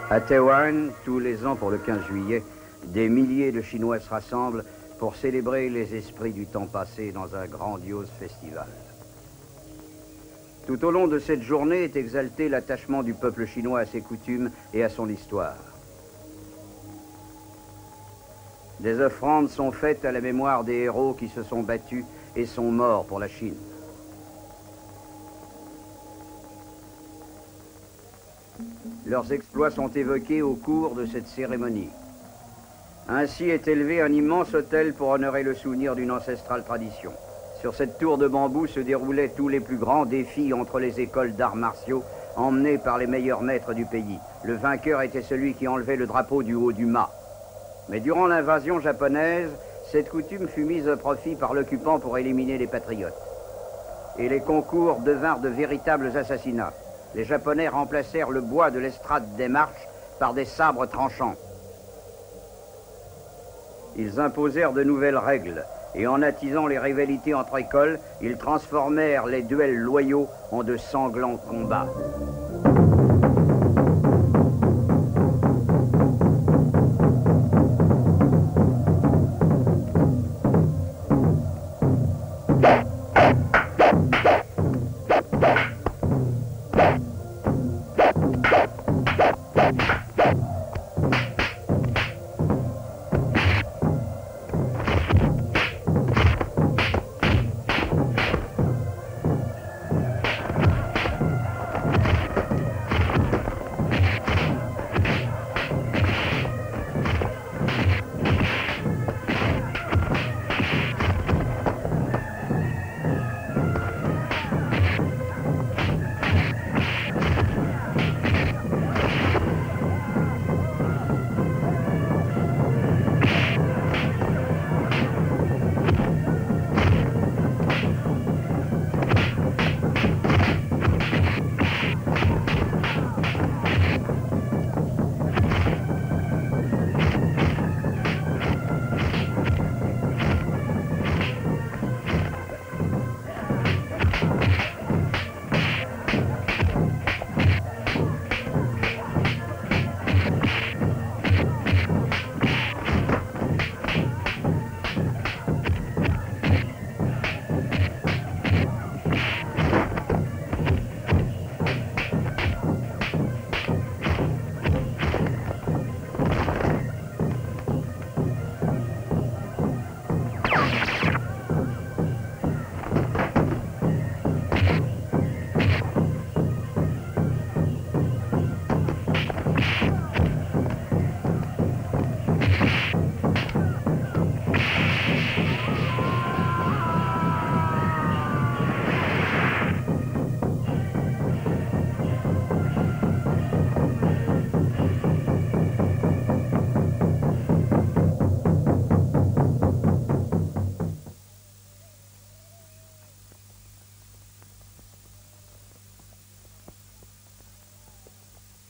À Taïwan, tous les ans pour le 15 juillet, des milliers de Chinois se rassemblent pour célébrer les esprits du temps passé dans un grandiose festival. Tout au long de cette journée est exalté l'attachement du peuple chinois à ses coutumes et à son histoire. Des offrandes sont faites à la mémoire des héros qui se sont battus et sont morts pour la Chine. Leurs exploits sont évoqués au cours de cette cérémonie. Ainsi est élevé un immense autel pour honorer le souvenir d'une ancestrale tradition. Sur cette tour de bambou se déroulaient tous les plus grands défis entre les écoles d'arts martiaux, emmenés par les meilleurs maîtres du pays. Le vainqueur était celui qui enlevait le drapeau du haut du mât. Mais durant l'invasion japonaise, cette coutume fut mise à profit par l'occupant pour éliminer les patriotes. Et les concours devinrent de véritables assassinats. Les Japonais remplacèrent le bois de l'estrade des marches par des sabres tranchants. Ils imposèrent de nouvelles règles, et en attisant les rivalités entre écoles, ils transformèrent les duels loyaux en de sanglants combats.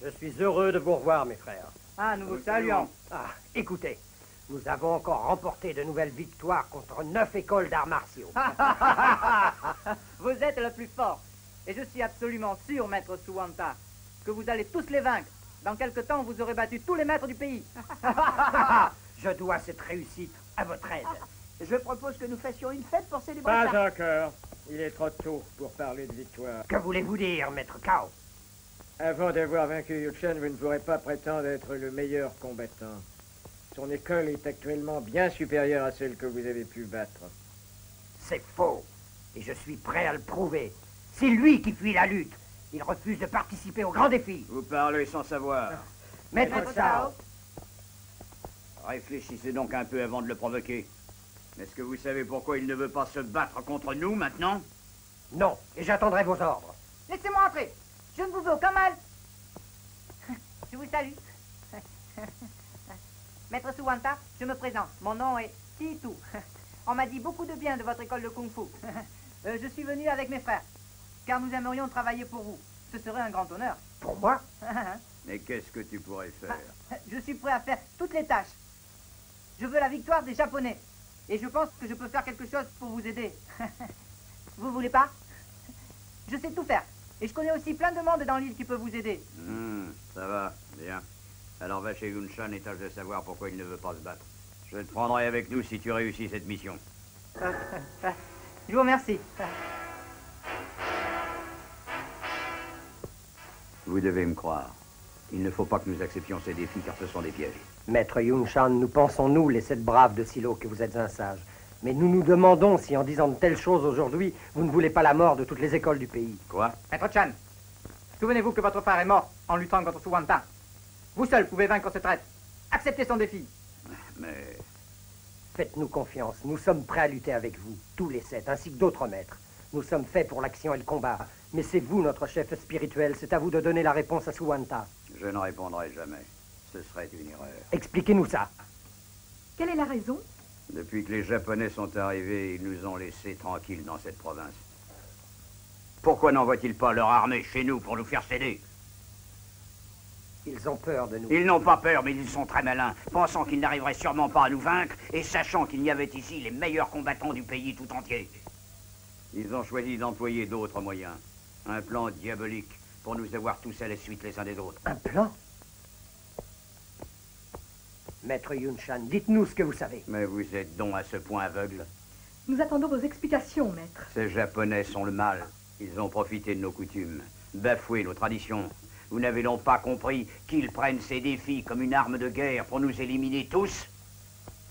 Je suis heureux de vous revoir, mes frères. Ah, nous vous saluons. Ah, écoutez, nous avons encore remporté de nouvelles victoires contre 9 écoles d'arts martiaux. Vous êtes le plus fort. Et je suis absolument sûr, maître Suwanta, que vous allez tous les vaincre. Dans quelque temps, vous aurez battu tous les maîtres du pays. Je dois cette réussite à votre aide. Je propose que nous fassions une fête pour célébrer ça. Pas encore. Il est trop tôt pour parler de victoire. Que voulez-vous dire, maître Cao? Avant d'avoir vaincu Yu Chen, vous ne pourrez pas prétendre être le meilleur combattant. Son école est actuellement bien supérieure à celle que vous avez pu battre. C'est faux. Et je suis prêt à le prouver. C'est lui qui fuit la lutte. Il refuse de participer au grand défi. Vous parlez sans savoir. Maître Cao. Réfléchissez donc un peu avant de le provoquer. Est-ce que vous savez pourquoi il ne veut pas se battre contre nous maintenant? Non, et j'attendrai vos ordres. Laissez-moi entrer. Je ne vous veux aucun mal. Je vous salue. Maître Suwanta, je me présente. Mon nom est Titu. On m'a dit beaucoup de bien de votre école de Kung Fu. Je suis venu avec mes frères, car nous aimerions travailler pour vous. Ce serait un grand honneur. Pour moi? Mais qu'est-ce que tu pourrais faire? Je suis prêt à faire toutes les tâches. Je veux la victoire des Japonais. Et je pense que je peux faire quelque chose pour vous aider. Vous voulez pas? Je sais tout faire. Et je connais aussi plein de monde dans l'île qui peut vous aider. Ça va, bien. Alors va chez Yunshan et tâche de savoir pourquoi il ne veut pas se battre. Je te prendrai avec nous si tu réussis cette mission. Je vous remercie. Vous devez me croire. Il ne faut pas que nous acceptions ces défis car ce sont des pièges. Maître Yunshan, nous pensons, nous, les 7 braves de Silo, que vous êtes un sage. Mais nous nous demandons si, en disant de telles choses aujourd'hui, vous ne voulez pas la mort de toutes les écoles du pays. Quoi? Maître Chan, souvenez-vous que votre frère est mort en luttant contre Suwanta. Vous seul pouvez vaincre ce traître. Acceptez son défi. Mais... Faites-nous confiance, nous sommes prêts à lutter avec vous, tous les 7, ainsi que d'autres maîtres. Nous sommes faits pour l'action et le combat. Mais c'est vous, notre chef spirituel, c'est à vous de donner la réponse à Suwanta. Je ne répondrai jamais. Ce serait une erreur. Expliquez-nous ça. Quelle est la raison? Depuis que les Japonais sont arrivés, ils nous ont laissés tranquilles dans cette province. Pourquoi n'envoient-ils pas leur armée chez nous pour nous faire céder? Ils ont peur de nous. Ils n'ont pas peur, mais ils sont très malins, pensant qu'ils n'arriveraient sûrement pas à nous vaincre, et sachant qu'il y avait ici les meilleurs combattants du pays tout entier. Ils ont choisi d'employer d'autres moyens. Un plan diabolique pour nous avoir tous à la suite les uns des autres. Un plan? Maître Yunshan, dites-nous ce que vous savez. Mais vous êtes donc à ce point aveugle. Nous attendons vos explications, maître. Ces Japonais sont le mal. Ils ont profité de nos coutumes, bafoué nos traditions. Vous n'avez donc pas compris qu'ils prennent ces défis comme une arme de guerre pour nous éliminer tous?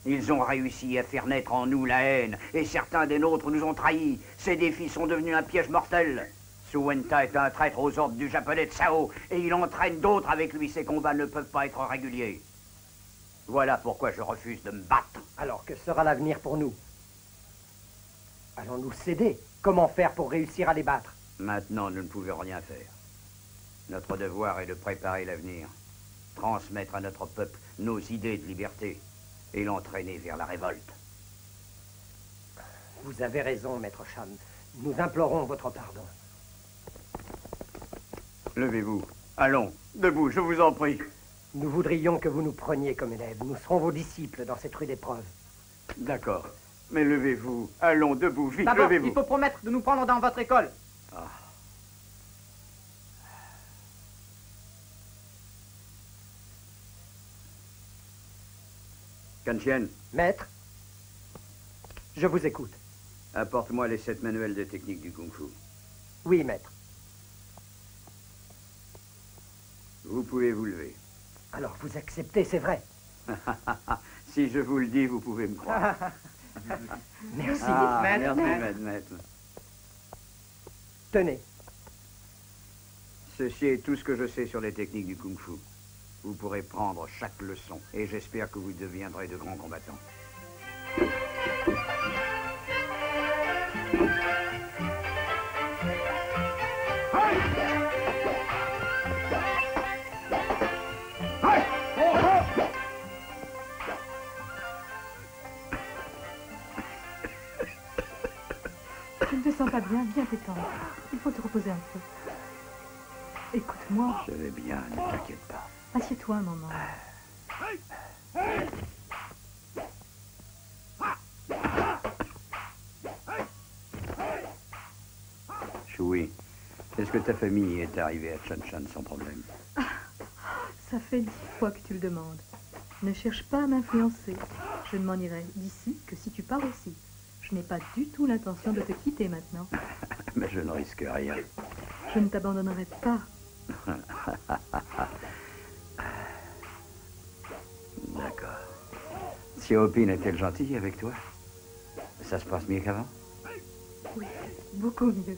Ils ont réussi à faire naître en nous la haine, et certains des nôtres nous ont trahis. Ces défis sont devenus un piège mortel. Suwanta est un traître aux ordres du japonais Tsao, et il entraîne d'autres avec lui. Ces combats ne peuvent pas être réguliers. Voilà pourquoi je refuse de me battre. Alors, que sera l'avenir pour nous? Allons-nous céder? Comment faire pour réussir à les battre? Maintenant, nous ne pouvons rien faire. Notre devoir est de préparer l'avenir, transmettre à notre peuple nos idées de liberté et l'entraîner vers la révolte. Vous avez raison, Maître Chan. Nous implorons votre pardon. Levez-vous. Allons, debout, je vous en prie. Nous voudrions que vous nous preniez comme élèves. Nous serons vos disciples dans cette rude épreuve. D'accord. Mais levez-vous. Allons, debout, vite, D'abord, levez-vous. il faut promettre de nous prendre dans votre école. Ah. Kanchen, Maître, je vous écoute. apporte-moi les 7 manuels de technique du Kung Fu. Oui, maître. Vous pouvez vous lever. Alors, vous acceptez, c'est vrai. Si je vous le dis, vous pouvez me croire. Merci. Ah, Maître, merci, maître. Tenez. Ceci est tout ce que je sais sur les techniques du Kung Fu. Vous pourrez prendre chaque leçon et j'espère que vous deviendrez de grands combattants. Tu ne te sens pas bien? Viens t'étendre. Il faut te reposer un peu. Écoute-moi. Je vais bien, ne t'inquiète pas. Assieds-toi un moment. Choui, est-ce que ta famille est arrivée à Chanshan sans problème? Ça fait 10 fois que tu le demandes. Ne cherche pas à m'influencer. Je ne m'en irai d'ici que si tu pars aussi. Je n'ai pas du tout l'intention de te quitter maintenant. Mais je ne risque rien. Je ne t'abandonnerai pas. D'accord. Xiaopin est-elle gentille avec toi? Ça se passe mieux qu'avant? Oui, beaucoup mieux.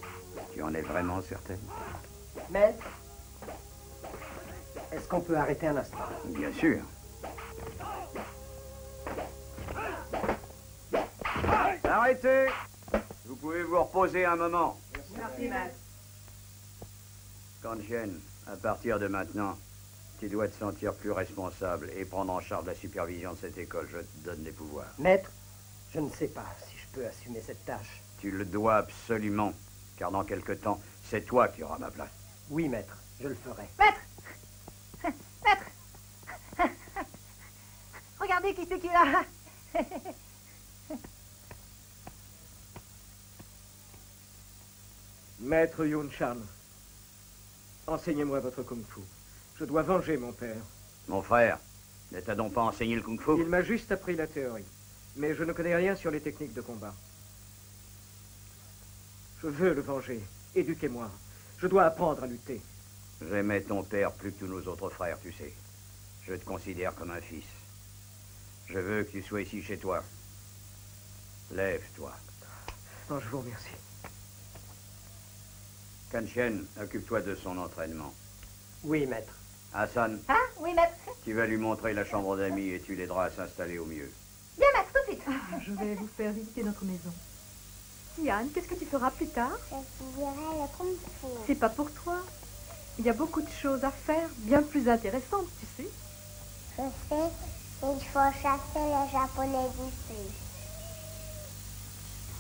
Tu en es vraiment certaine? Maître, est-ce qu'on peut arrêter un instant? Bien sûr. Arrêtez! Vous pouvez vous reposer un moment. Merci, maître. Kanchen, à partir de maintenant, tu dois te sentir plus responsable et prendre en charge la supervision de cette école. Je te donne les pouvoirs. Maître, je ne sais pas si je peux assumer cette tâche. Tu le dois absolument, car dans quelque temps, c'est toi qui auras ma place. Oui, maître, je le ferai. Maître! Maître! Regardez qui c'est qui est là! Maître Yunshan, enseignez-moi votre kung-fu. Je dois venger mon père. Mon frère, ne t'a donc pas enseigné le kung-fu? Il m'a juste appris la théorie. Mais je ne connais rien sur les techniques de combat. Je veux le venger. Éduquez-moi. Je dois apprendre à lutter. J'aimais ton père plus que tous nos autres frères, tu sais. Je te considère comme un fils. Je veux que tu sois ici chez toi. Lève-toi. Non, je vous remercie. Kanchen, occupe-toi de son entraînement. Oui, maître. Hassan, Hein? Oui, maître. tu vas lui montrer la chambre d'amis et tu l'aideras à s'installer au mieux. Bien, maître, tout de suite. Je vais vous faire visiter notre maison. Yann, qu'est-ce que tu feras plus tard? J'étudierai le kung-fu. C'est pas pour toi. Il y a beaucoup de choses à faire, bien plus intéressantes, tu sais. Je sais, il faut chasser les Japonais d'ici.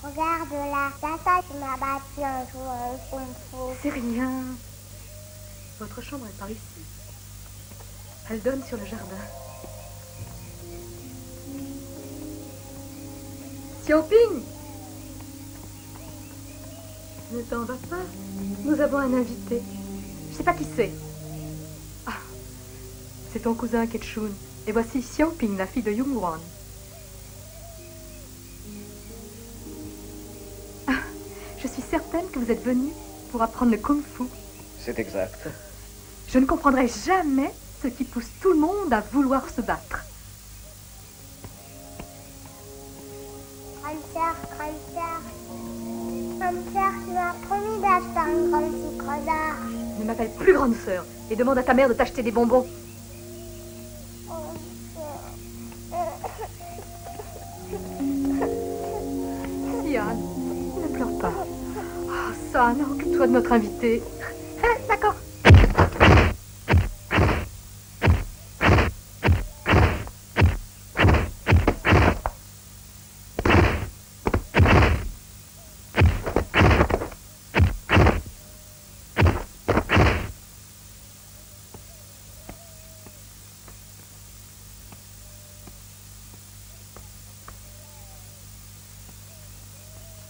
Regarde là, Tata qui m'a battu un jour en kung-fu. C'est rien. Votre chambre est par ici. Elle donne sur le jardin. Xiaoping! Ne t'en vas pas. Nous avons un invité. Je sais pas qui c'est. Ah, c'est ton cousin Ketchun. Et voici Xiaoping, la fille de Yungwan. Ah, je suis certaine que vous êtes venu pour apprendre le kung-fu. C'est exact. Je ne comprendrai jamais ce qui pousse tout le monde à vouloir se battre. Grande sœur, tu m'as promis d'acheter un grand sucre d'orge. Ne m'appelle plus grande sœur et demande à ta mère de t'acheter des bonbons. Yann, ne pleure pas. Oh, San, occupe-toi de notre invité. D'accord.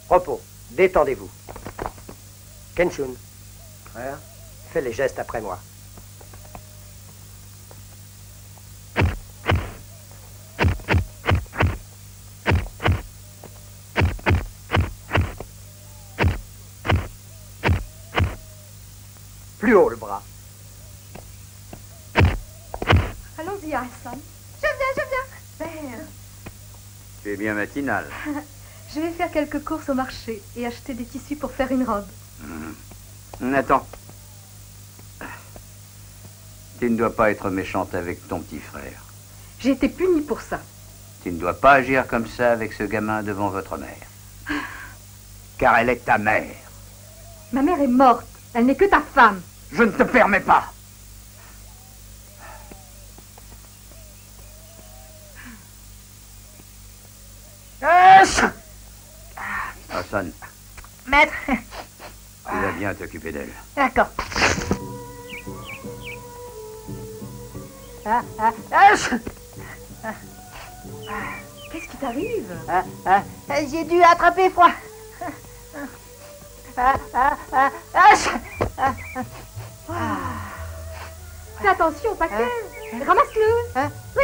Repos. Détendez-vous. Kenshun. Frère, fais les gestes après moi. Plus haut le bras. Allons-y, Hassan. Je viens. Père, Tu es bien matinal. je vais faire quelques courses au marché et acheter des tissus pour faire une robe. Attends. Tu ne dois pas être méchante avec ton petit frère. J'ai été punie pour ça. Tu ne dois pas agir comme ça avec ce gamin devant votre mère. Car elle est ta mère. Ma mère est morte. Elle n'est que ta femme. Je ne te permets pas. Hassan, Maître. tu vas bien t'occuper d'elle. D'accord. Qu'est-ce qui t'arrive? J'ai dû attraper froid. Fais attention au paquet. Ramasse-le. Oui.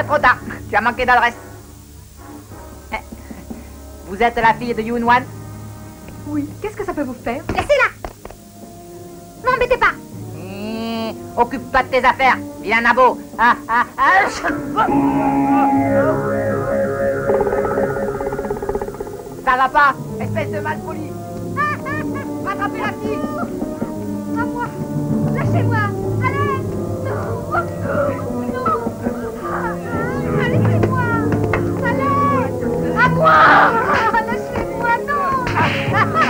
Trop tard. Tu as manqué d'adresse. Vous êtes la fille de Yunwan? Oui. Qu'est-ce que ça peut vous faire? Laissez-la. M'embêtez pas. Occupe-toi de tes affaires. Viens, Nabo. Ça va pas, espèce de malpoli. Rattrapez la fille. À moi. Lâchez-moi. Allez. Non. Laissez-moi. Allez. À moi. Lâchez-moi. Non.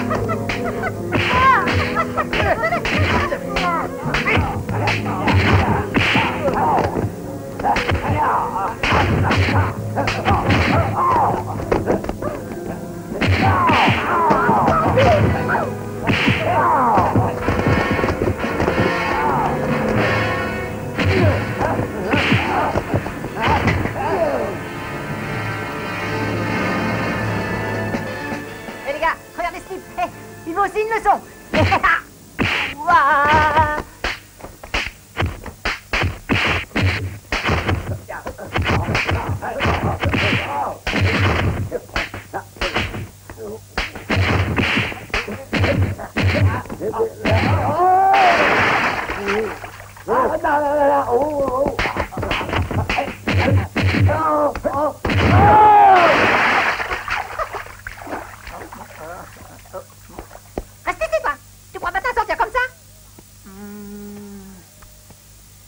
Eh les gars, regardez ce type. Il veut aussi une leçon. Ouah. Reste ici, toi. Tu crois pas t'en sortir comme ça?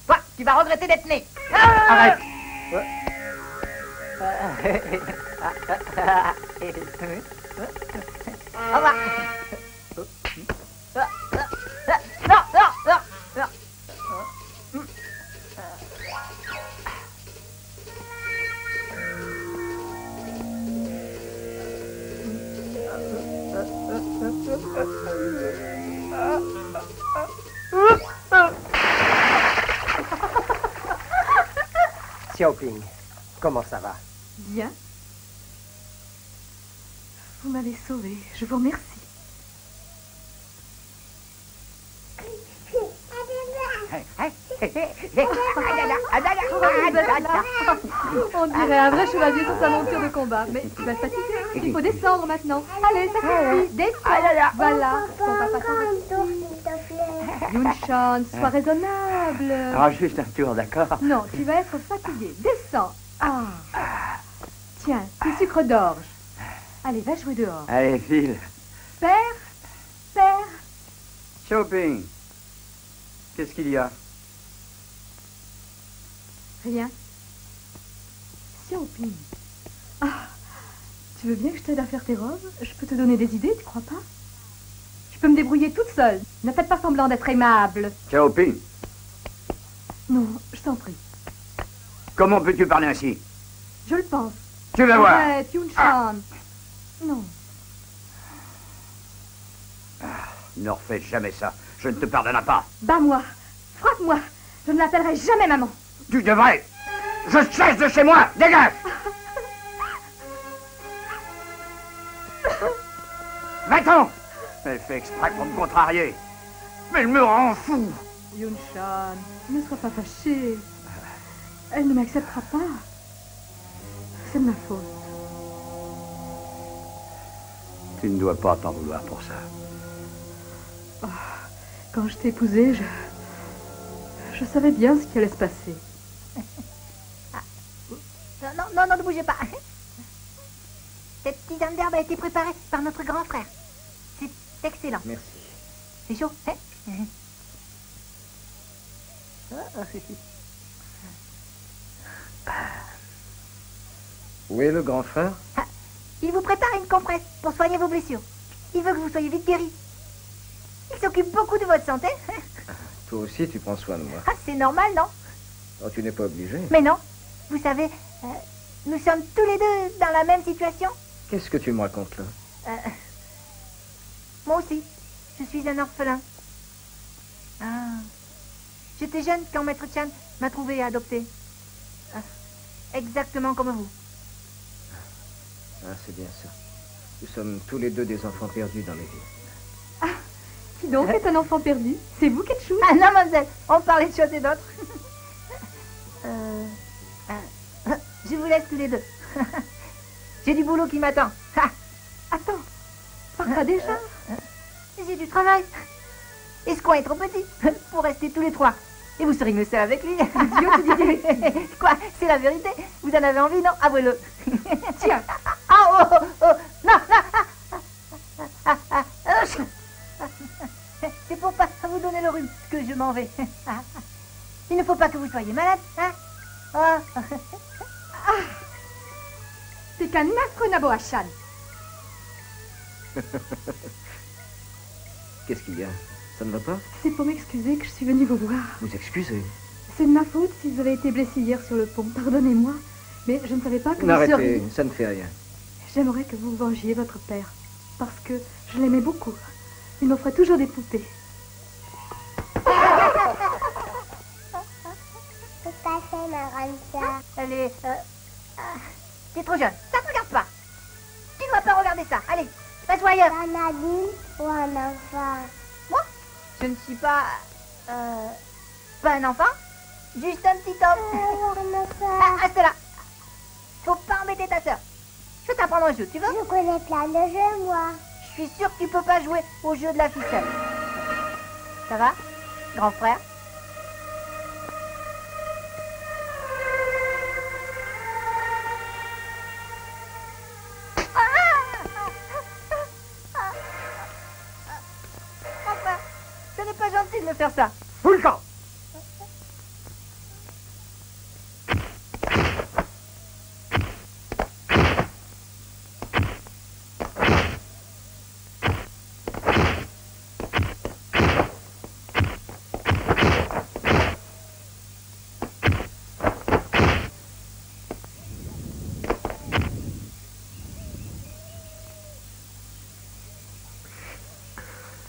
Toi, tu vas regretter d'être né. Arrête. Au revoir. Non, non, non, non. Xiaoping, comment ça va? Bien. Vous m'avez sauvée. Je vous remercie. On dirait un vrai chevalier sur sa monture de combat. Mais tu vas te fatiguer. Il faut descendre maintenant. Allez, ça suffit. Descends. Voilà. Ton papa s'arrête ici. Yun-chan, sois raisonnable. Ah, juste un tour, d'accord? Non, tu vas être fatigué. Descends. Ah. Tiens, tes sucres d'orge. Allez, va jouer dehors. Allez, file. Père, père. Xiaoping, qu'est-ce qu'il y a? Rien. Xiaoping. Ah, tu veux bien que je t'aide à faire tes robes? Je peux te donner des idées, tu crois pas? Je peux me débrouiller toute seule. Ne faites pas semblant d'être aimable. Xiaoping, Non, je t'en prie. comment peux-tu parler ainsi? Je le pense. Tu vas voir. Arrête, Yun-chan. Non. Ne refais jamais ça. Je ne te pardonnerai pas. Bats-moi. Frappe-moi. Je ne l'appellerai jamais maman. Tu devrais. Je chasse de chez moi. Dégage. Va-t'en. Elle fait exprès pour me contrarier. Mais elle me rend fou. Yun-chan, ne sois pas fâché. Elle ne m'acceptera pas. C'est de ma faute. Tu ne dois pas t'en vouloir pour ça. Quand je t'ai épousée, je savais bien ce qui allait se passer. Non, non, non, non, ne bougez pas. Cette tisane d'herbe a été préparée par notre grand frère. C'est excellent. Merci. C'est chaud, hein? Où est le grand frère? Ah, il vous prépare une compresse pour soigner vos blessures. Il veut que vous soyez vite guéri. Il s'occupe beaucoup de votre santé. Toi aussi, tu prends soin de moi. Ah, c'est normal, non? Oh, tu n'es pas obligé. Mais non. Vous savez, nous sommes tous les deux dans la même situation. Qu'est-ce que tu me racontes là? Moi aussi, je suis un orphelin. Ah. J'étais jeune quand Maître Chan m'a trouvé et adopté. Ah, exactement comme vous. Ah, c'est bien ça. Nous sommes tous les deux des enfants perdus dans la vie. Qui donc est un enfant perdu? C'est vous, Ketchou? Ah non, mademoiselle, on parlait de choses et d'autres. Je vous laisse tous les deux. J'ai du boulot qui m'attend. Ah, Attends, pars-toi déjà? j'ai du travail. Et ce coin est trop petit pour rester tous les trois. Et vous serez mieux seul avec lui. Idiot, tu dis des bêtises. Quoi? C'est la vérité. Vous en avez envie, non? Avouez-le. Tiens. Ah, oh, oh, oh. Non, non. C'est pour pas vous donner le rhume que je m'en vais. Il ne faut pas que vous soyez malade, hein? Oh. C'est qu'un affreux Naboachan. Qu'est-ce qu'il y a? Ça ne va pas? C'est pour m'excuser que je suis venue vous voir. Vous excusez. C'est de ma faute si vous avez été blessé hier sur le pont. Pardonnez-moi, mais je ne savais pas que vous Arrêtez, seriez... ça ne fait rien. J'aimerais que vous vengiez votre père, parce que je l'aimais beaucoup. Il m'offrait toujours des poupées. Tout à fait, ma grande sœur. Elle est... t'es trop jeune. Ça te regarde pas. Tu ne dois pas regarder ça. Allez, passe-toi ailleurs. Un adulte ou un enfant? Moi, Je ne suis pas... pas un enfant. Juste un petit homme. Reste là. Faut pas embêter ta sœur. Je vais t'apprendre un jeu, tu veux? Je connais plein de jeux, moi. Je suis sûre que tu peux pas jouer au jeu de la ficelle. Ça va, grand frère? Grand frère, ce n'est pas gentil de me faire ça. Fous le camp!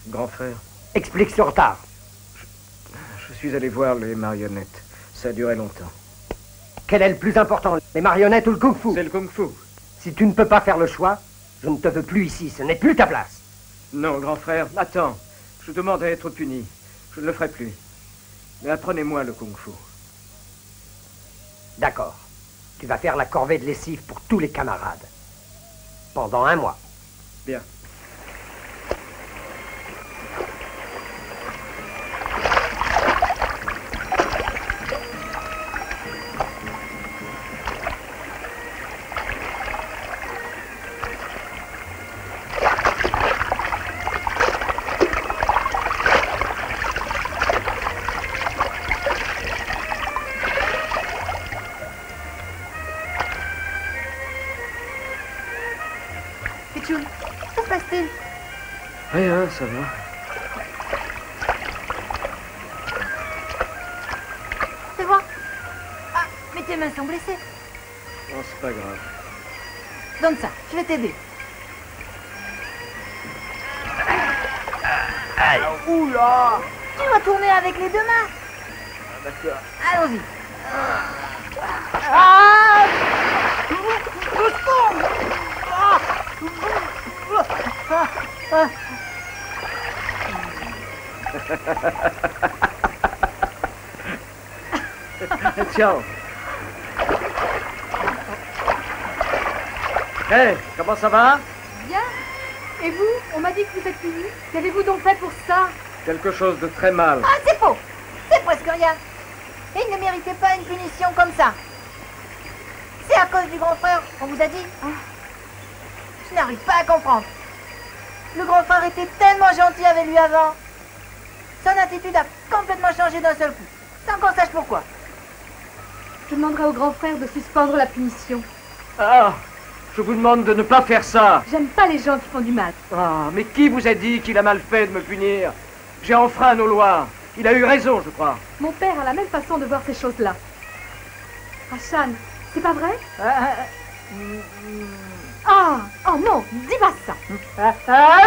Grand frère, Explique ce retard. je suis allé voir les marionnettes. Ça a duré longtemps. Quel est le plus important, les marionnettes ou le kung-fu? C'est le kung-fu. Si tu ne peux pas faire le choix, je ne te veux plus ici. Ce n'est plus ta place. Non, grand frère, attends. Je demande à être puni. Je ne le ferai plus. Mais apprenez-moi le kung-fu. D'accord. Tu vas faire la corvée de lessive pour tous les camarades. Pendant 1 mois. Bien. Pichoun, que se passe-t-il? Rien, ça va. Fais voir. Ah, mais tes mains sont blessées. Non, c'est pas grave. Donne ça, je vais t'aider. Oula! Tu dois tourner avec les 2 mains. D'accord. Allons-y. Ciao. Hé, comment ça va? Bien. Et vous? On m'a dit que vous êtes puni. Qu'avez-vous donc fait pour ça? Quelque chose de très mal. Ah, c'est faux. C'est presque rien. Et il ne méritait pas une punition comme ça. C'est à cause du grand frère, on vous a dit. Je n'arrive pas à comprendre. Le grand frère était tellement gentil avec lui avant. Son attitude a complètement changé d'un seul coup, sans qu'on sache pourquoi. Je demanderai au grand frère de suspendre la punition. Ah, je vous demande de ne pas faire ça. J'aime pas les gens qui font du mal. Ah, mais qui vous a dit qu'il a mal fait de me punir? J'ai enfreint nos lois. Il a eu raison, je crois. Mon père a la même façon de voir ces choses-là. Hassan, c'est pas vrai? Ah, oh non, dis pas ça. Ah,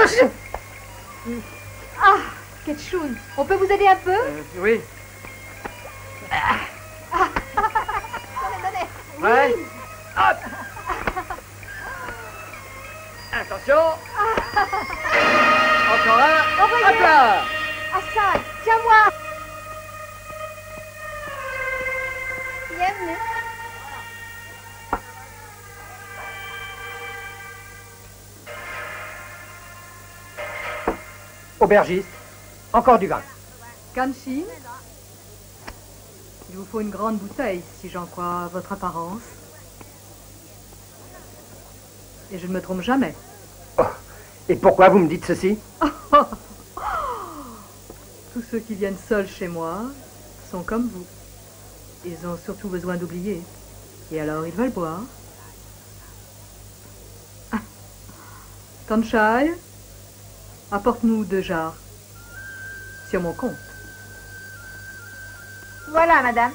Ketchoun, on peut vous aider un peu? Oui. Donnez. Ouais. Hop. Attention. Encore un. Envoyez. Hop là. Hassan, tiens-moi. Bienvenue. Aubergiste, encore du vin. Kanshin, il vous faut une grande bouteille, si j'en crois votre apparence. Et je ne me trompe jamais. Oh, et pourquoi vous me dites ceci? Tous ceux qui viennent seuls chez moi sont comme vous. Ils ont surtout besoin d'oublier. Et alors ils veulent boire. Tanchai, apporte-nous 2 jarres. Sur mon compte. Voilà, madame.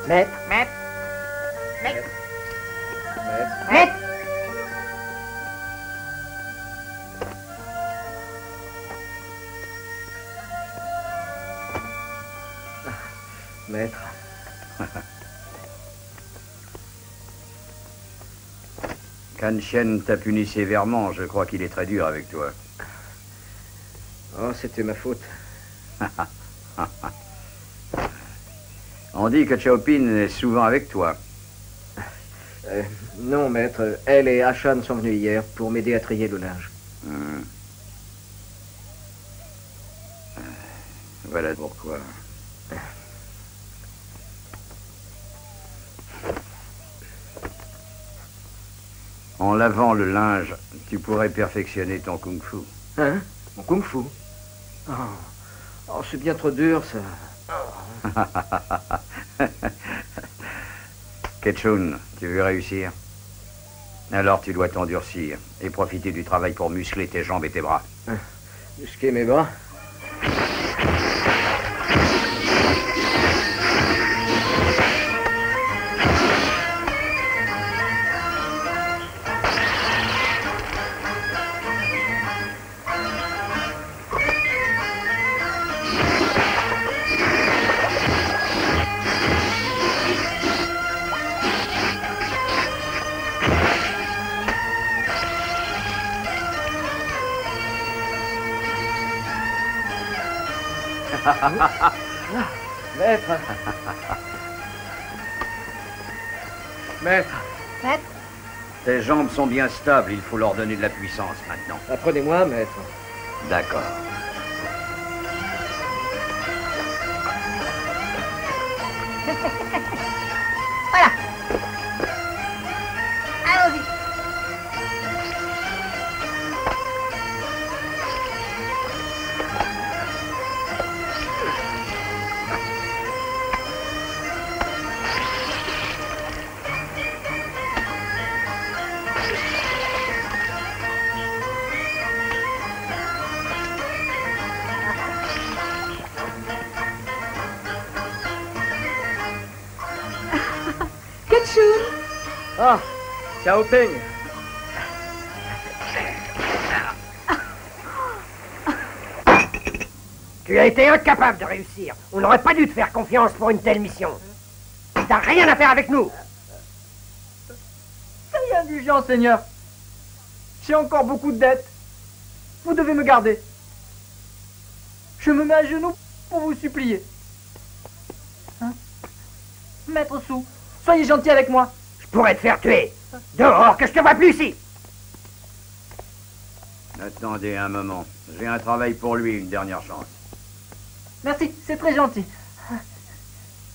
Maître. Maître. Maître. Maître. Maître. Maître. Kanchen t'a puni sévèrement. Je crois qu'il est très dur avec toi. Oh, c'était ma faute. On dit que Chaopin est souvent avec toi. Non, maître. Elle et Ashan sont venus hier pour m'aider à trier le linge. Voilà pourquoi. En lavant le linge, tu pourrais perfectionner ton kung-fu. Hein? Mon kung-fu? Oh, c'est bien trop dur, ça. Ketchun, tu veux réussir? Alors tu dois t'endurcir et profiter du travail pour muscler tes jambes et tes bras. Muscler mes bras? Maître. Maître. Maître. Tes jambes sont bien stables, il faut leur donner de la puissance maintenant. Apprenez-moi, maître. D'accord. Voilà. Allons-y. Ketchum. Ah, Xiaoping. Tu as été incapable de réussir. On n'aurait pas dû te faire confiance pour une telle mission. T'as rien à faire avec nous. Soyez indulgent, Seigneur. J'ai encore beaucoup de dettes. Vous devez me garder. Je me mets à genoux pour vous supplier. Hein? Maître Sou, soyez gentil avec moi. Je pourrais te faire tuer. Dehors, que je te vois plus ici. Attendez un moment. J'ai un travail pour lui, une dernière chance. Merci, c'est très gentil.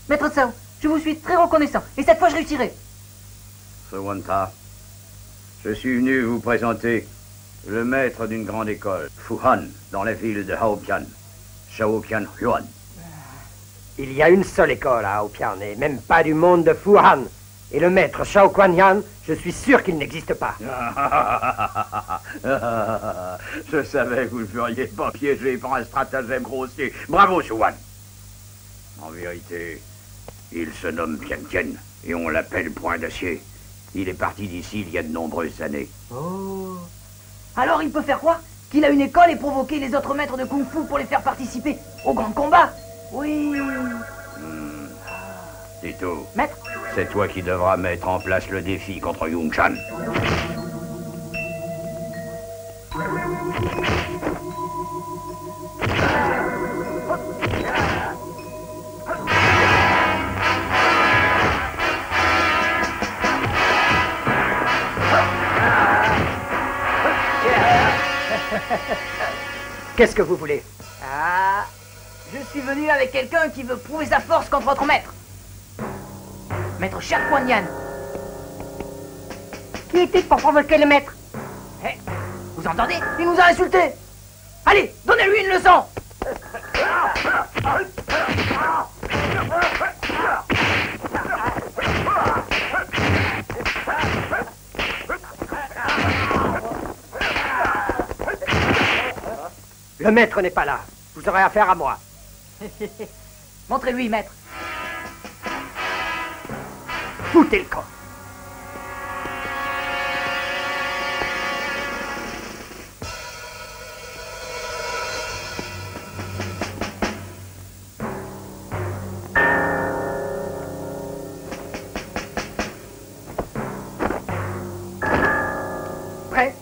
Maître Sao, je vous suis très reconnaissant. Et cette fois, je réussirai. Sowanta, je suis venu vous présenter le maître d'une grande école, Fuhan, dans la ville de Haopian, Shaopian Huan. Il y a une seule école à Haopian, et même pas du monde de Fuhan. Et le maître Shao Kuan-Yan, je suis sûr qu'il n'existe pas. Je savais que vous ne feriez pas piéger par un stratagème grossier. Bravo, Shuan. En vérité, il se nomme Tian Tian, et on l'appelle Point d'Acier. Il est parti d'ici il y a de nombreuses années. Oh. Alors il peut faire quoi? Qu'il a une école et provoquer les autres maîtres de Kung Fu pour les faire participer au grand combat? Oui. Tito, Maître? c'est toi qui devras mettre en place le défi contre Yung Chan. Qu'est-ce que vous voulez? Ah, je suis venu avec quelqu'un qui veut prouver sa force contre votre maître. Maître Shao Kuan-Yan. Qui était pour provoquer le maître? Eh, vous entendez? Il nous a insultés. Allez, donnez-lui une leçon. Le maître n'est pas là. Vous aurez affaire à moi. Montrez-lui, maître. foutez le camp. Prêt?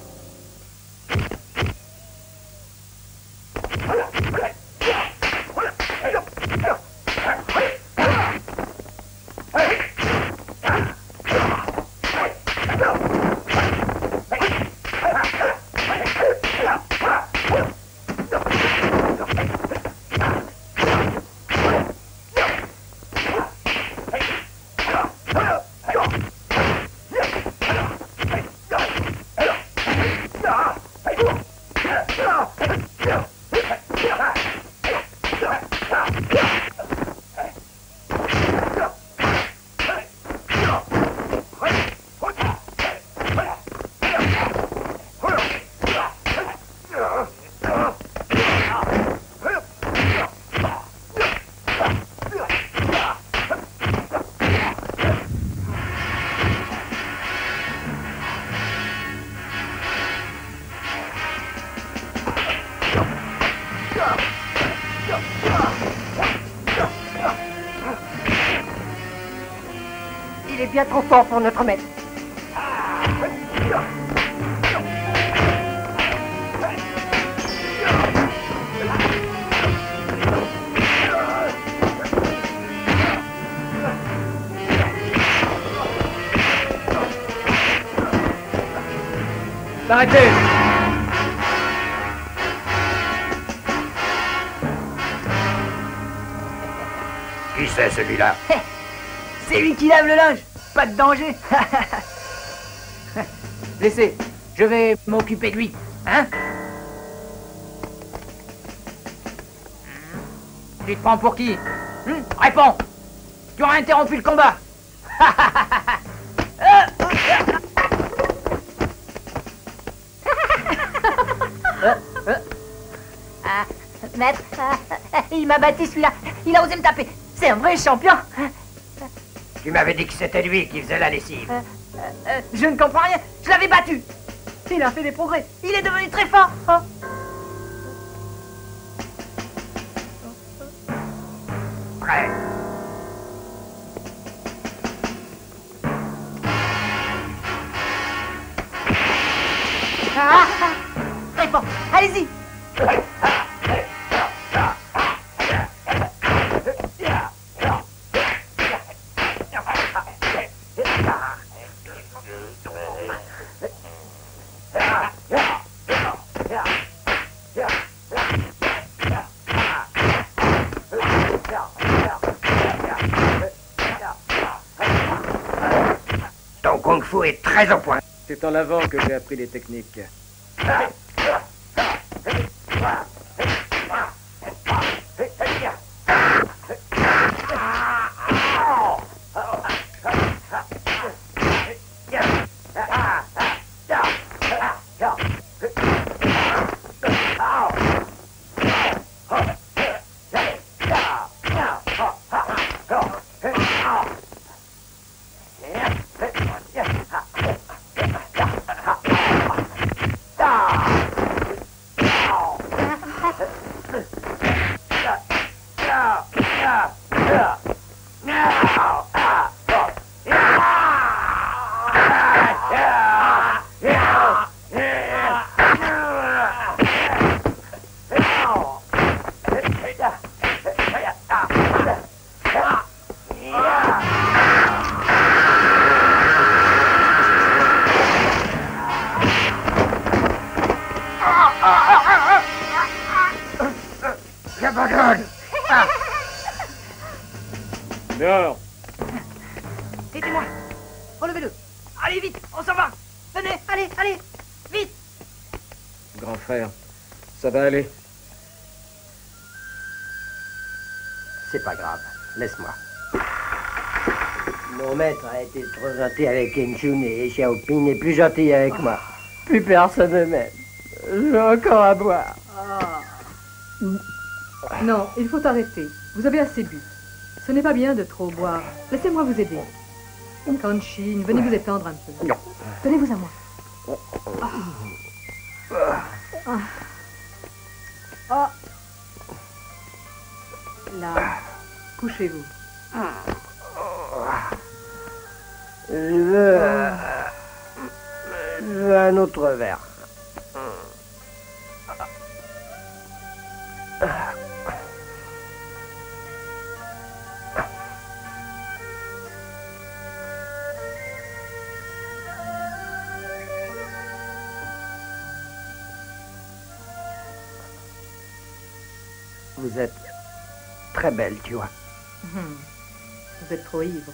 Il est bien trop fort pour notre maître. Arrêtez! Qui c'est celui-là? C'est lui qui lave le linge. Pas de danger. Laissez, je vais m'occuper de lui. Hein? Tu te prends pour qui? Réponds. Tu auras interrompu le combat. Maître, il m'a battu celui-là. Il a osé me taper. C'est un vrai champion. Tu m'avais dit que c'était lui qui faisait la lessive. Je ne comprends rien. Je l'avais battu. Il a fait des progrès. Il est devenu très fort. Oh. Prêt. Très fort. Allez-y. Ton kung-fu est très au point. C'est en avant que j'ai appris les techniques. J'abandonne. Dehors. Aidez-moi. Relevez-le. Allez vite, on s'en va. Venez, allez, allez. Vite. Grand frère, ça va aller. C'est pas grave, laisse-moi. Mon maître a été trop gentil avec Kenshin et Xiaoping est plus gentil avec moi. Plus personne ne m'aime. J'ai encore à boire. Non, il faut arrêter. Vous avez assez bu. Ce n'est pas bien de trop boire. Laissez-moi vous aider. Kanshin, venez vous étendre un peu. Non. Tenez-vous à moi. Là, couchez-vous. Je veux un autre verre. Vous êtes très belle, tu vois. Vous êtes trop ivre.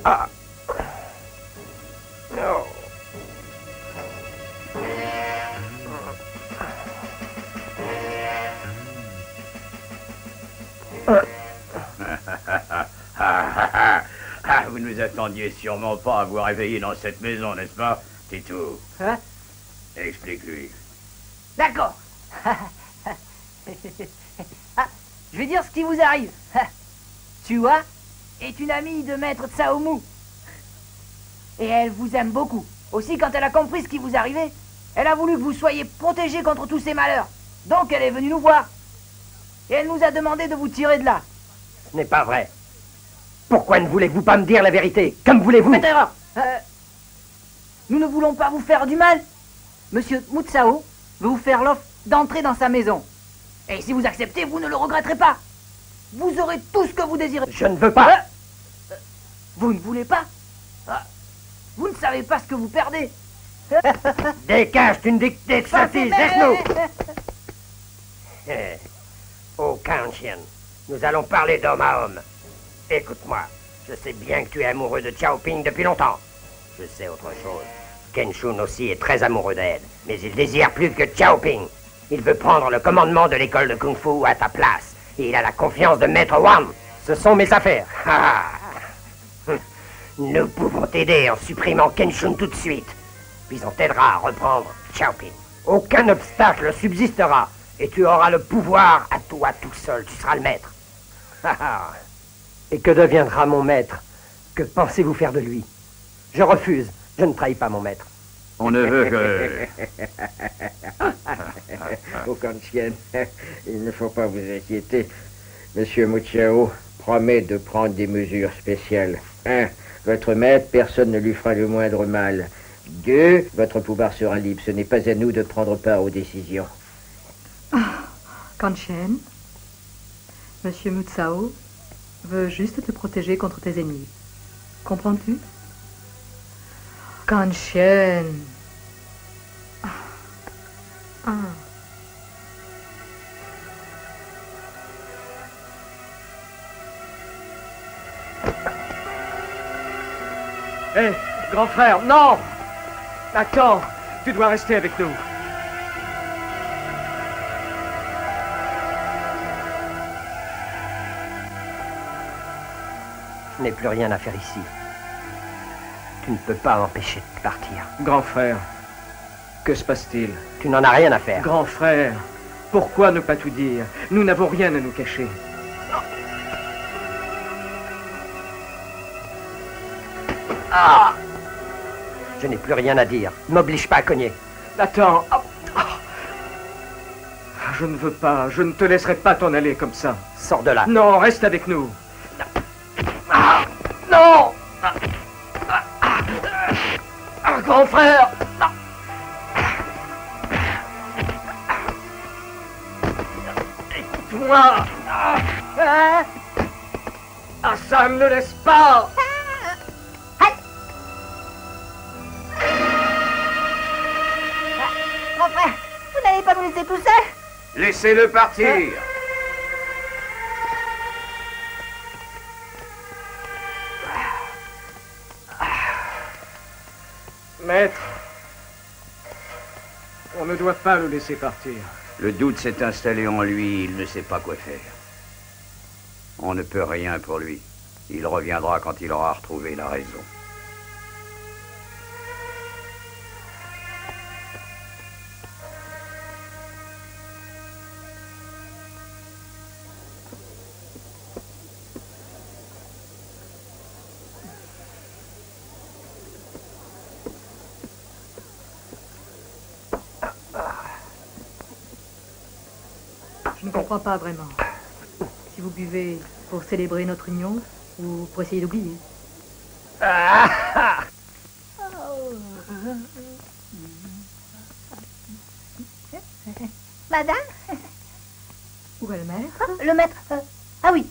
Ah. Non. Vous ne nous attendiez sûrement pas à vous réveiller dans cette maison, n'est-ce pas, Titou? Hein? Explique-lui. D'accord. Je vais dire ce qui vous arrive. Tua est une amie de maître Tsaomu. Et elle vous aime beaucoup. Aussi, quand elle a compris ce qui vous arrivait, elle a voulu que vous soyez protégés contre tous ces malheurs. Donc elle est venue nous voir. Et elle nous a demandé de vous tirer de là. Ce n'est pas vrai. Pourquoi ne voulez-vous pas me dire la vérité? Comme voulez-vous? Faites erreur. Nous ne voulons pas vous faire du mal. Monsieur Mutsao veut vous faire l'offre d'entrer dans sa maison. Et si vous acceptez, vous ne le regretterez pas. Vous aurez tout ce que vous désirez. Je ne veux pas. Vous ne voulez pas? Vous ne savez pas ce que vous perdez. Dégage, tu ne dictée de sottise, laisse-nous. Oh, Kanshin, nous allons parler d'homme à homme. Écoute-moi, je sais bien que tu es amoureux de Xiaoping depuis longtemps. Je sais autre chose. Kenshin aussi est très amoureux d'elle, mais il désire plus que Xiaoping. Il veut prendre le commandement de l'école de Kung Fu à ta place. Et il a la confiance de Maître Wan. Ce sont mes affaires. Nous pouvons t'aider en supprimant Kenshin tout de suite. Puis on t'aidera à reprendre Xiaoping. Aucun obstacle subsistera. Et tu auras le pouvoir à toi tout seul. Tu seras le maître. Et que deviendra mon maître? Que pensez-vous faire de lui? Je refuse. Je ne trahis pas mon maître. On ne veut que... Au Kanshin, il ne faut pas vous inquiéter. Monsieur Mutsao promet de prendre des mesures spéciales. 1. Votre maître, personne ne lui fera le moindre mal. 2. Votre pouvoir sera libre. Ce n'est pas à nous de prendre part aux décisions. Kanshin, Monsieur Mutsao veut juste te protéger contre tes ennemis. Comprends-tu? Kanshin. Hé, grand frère, non! Attends, tu dois rester avec nous. Je n'ai plus rien à faire ici. Tu ne peux pas m'empêcher de partir. Grand frère, que se passe-t-il? Tu n'en as rien à faire. Grand frère, pourquoi ne pas tout dire? Nous n'avons rien à nous cacher. Ah! Je n'ai plus rien à dire. Ne m'oblige pas à cogner. Attends. Je ne veux pas. Je ne te laisserai pas t'en aller comme ça. Sors de là. Non, reste avec nous. Non! Grand frère! Écoute-moi! Hassan, ne laisse pas! Grand frère, vous n'allez pas nous laisser tout seul? Laissez-le partir. Maître, on ne doit pas le laisser partir. Le doute s'est installé en lui, il ne sait pas quoi faire. On ne peut rien pour lui. Il reviendra quand il aura retrouvé la raison. comprends pas vraiment. Si vous buvez pour célébrer notre union ou pour essayer d'oublier. Madame? Où est le maître? Le maître... ah oui,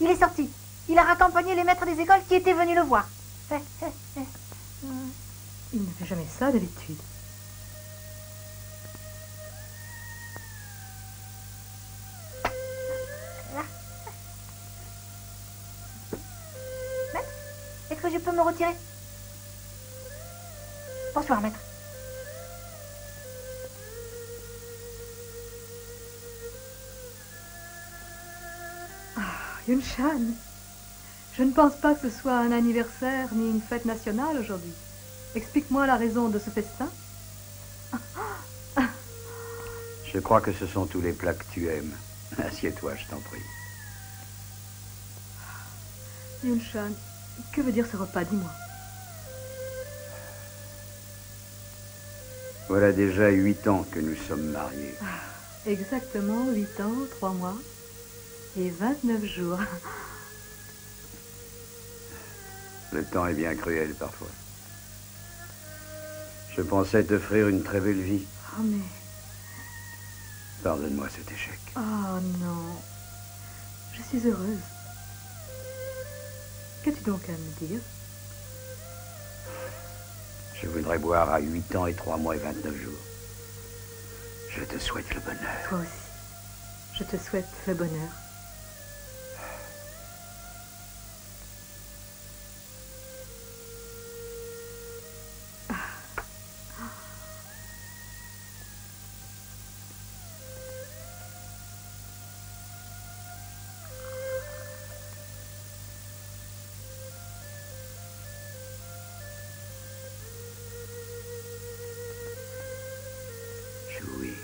il est sorti. Il a raccompagné les maîtres des écoles qui étaient venus le voir. Il ne fait jamais ça d'habitude. Maître, est-ce que je peux me retirer? Bonsoir, maître. Yun-chan, je ne pense pas que ce soit un anniversaire ni une fête nationale aujourd'hui. Explique-moi la raison de ce festin. Je crois que ce sont tous les plats que tu aimes. Assieds-toi, je t'en prie. Yun-chan, que veut dire ce repas, dis-moi? Voilà déjà 8 ans que nous sommes mariés. Exactement 8 ans, 3 mois et 29 jours. Le temps est bien cruel parfois. Je pensais t'offrir une très belle vie. Oh, mais... Pardonne-moi cet échec. Oh non. Je suis heureuse. Qu'as-tu donc à me dire? Je voudrais boire à 8 ans et 3 mois et 29 jours. Je te souhaite le bonheur. Toi aussi. Je te souhaite le bonheur. Oui.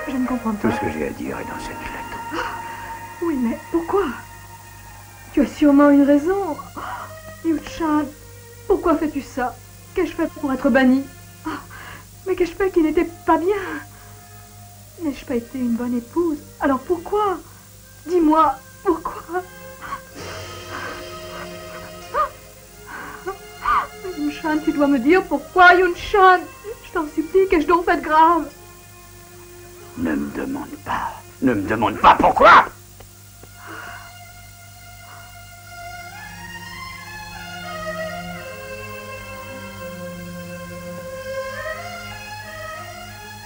Je ne comprends pas. Tout ce que j'ai à dire est dans cette lettre. Oui, mais pourquoi? Tu as sûrement une raison. Yu-chan, pourquoi fais-tu ça? Qu'ai-je fait pour être banni? Mais qu'ai-je fait qui n'était pas bien? N'ai-je pas été une bonne épouse? Alors pourquoi? Dis-moi, pourquoi? Yun-chan, tu dois me dire pourquoi, Yun-chan. Je t'en supplie, qu'ai-je donc fait de grave? Ne me demande pas. Ne me demande pas pourquoi.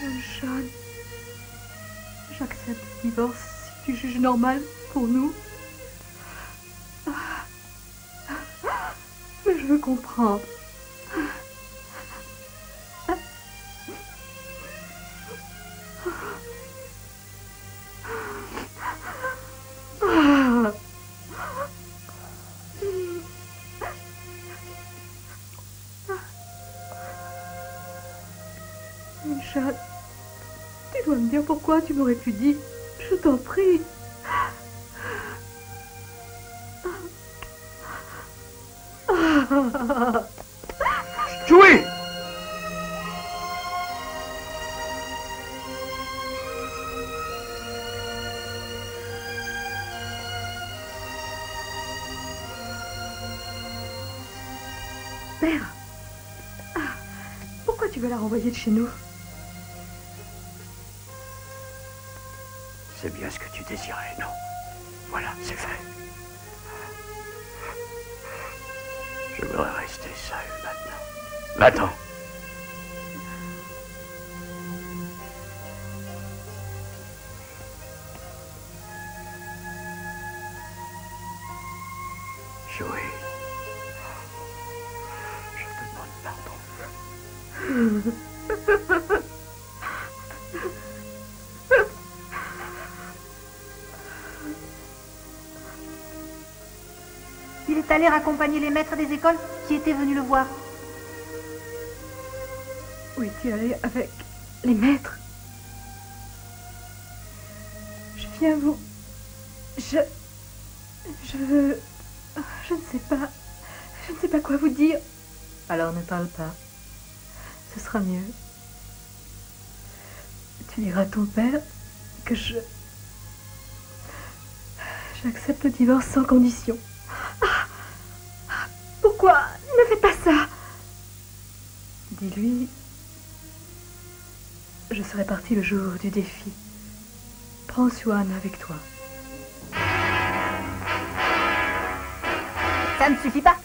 Yun-chan, j'accepte le divorce si tu juges normal pour nous. Mais je veux comprendre. Yun-chan, tu dois me dire pourquoi tu m'aurais pu dire. Je t'en prie. Jouez! Père, pourquoi tu veux la renvoyer de chez nous? C'est bien ce que tu désirais, non? Voilà, c'est fait. Je voudrais rester seul maintenant. Va-t'en. Joey. Je te demande pardon. Il est allé raccompagner les maîtres des écoles qui étaient venus le voir. Où es-tu allé avec les maîtres? Je viens vous... Je ne sais pas... Je ne sais pas quoi vous dire. Alors ne parle pas. Ce sera mieux. Tu diras à ton père que j'accepte le divorce sans condition. Pourquoi? Ne fais pas ça. Dis-lui... Je serai partie le jour du défi. Prends Swan avec toi. Ça ne suffit pas.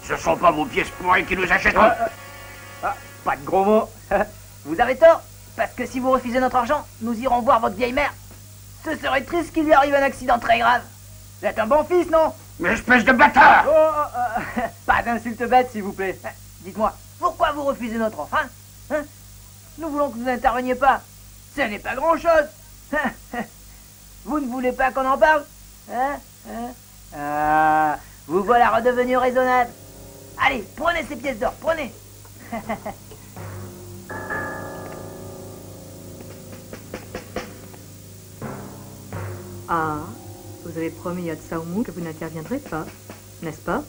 Ce sont pas vos pièces pourries qui nous achèteront. Pas de gros mots. Vous avez tort, parce que si vous refusez notre argent, nous irons voir votre vieille mère. Ce serait triste qu'il lui arrive un accident très grave. Vous êtes un bon fils, non? Mais espèce de bâtard! Pas d'insultes bêtes, s'il vous plaît. Dites-moi, pourquoi vous refusez notre offre, hein? Nous voulons que vous n'interveniez pas. Ce n'est pas grand-chose. Vous ne voulez pas qu'on en parle? Vous voilà redevenu raisonnable. Allez, prenez ces pièces d'or, prenez. Ah, vous avez promis à Tsaomu que vous n'interviendrez pas, n'est-ce pas?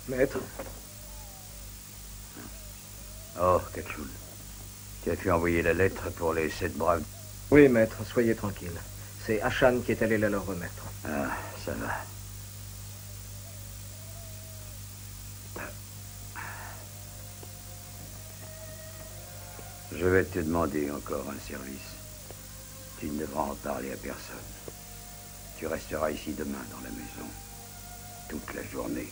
Maître. Oh, Kenshun. Tu as pu envoyer la lettre pour les 7 braves. Oui, maître, soyez tranquille. C'est Ashan qui est allé la leur remettre. Ah, ça va. Je vais te demander encore un service. Tu ne devras en parler à personne. Tu resteras ici demain dans la maison. Toute la journée.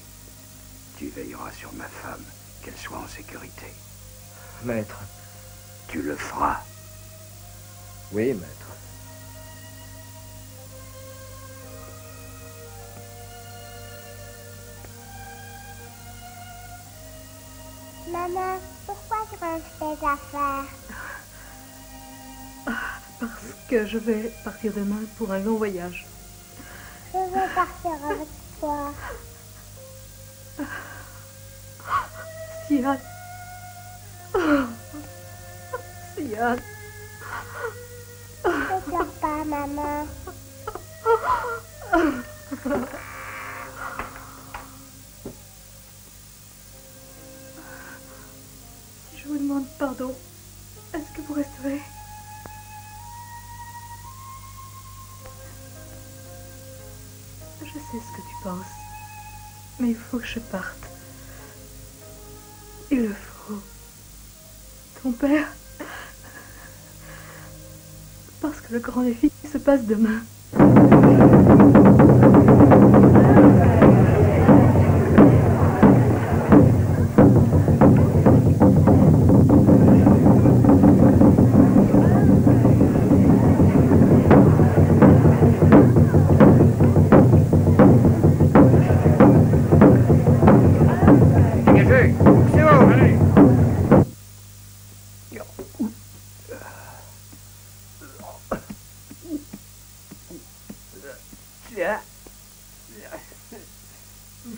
Tu veilleras sur ma femme, qu'elle soit en sécurité. Maître. Tu le feras. Oui, maître. Maman, pourquoi tu ranges tes affaires? Parce que je vais partir demain pour un long voyage. Je veux partir avec toi. Sian. Sian. Ne pleure pas, maman. Si je vous demande pardon, est-ce que vous resterez? Je sais ce que tu penses, mais il faut que je parte. Il le faut. Ton père... Parce que le grand défi se passe demain.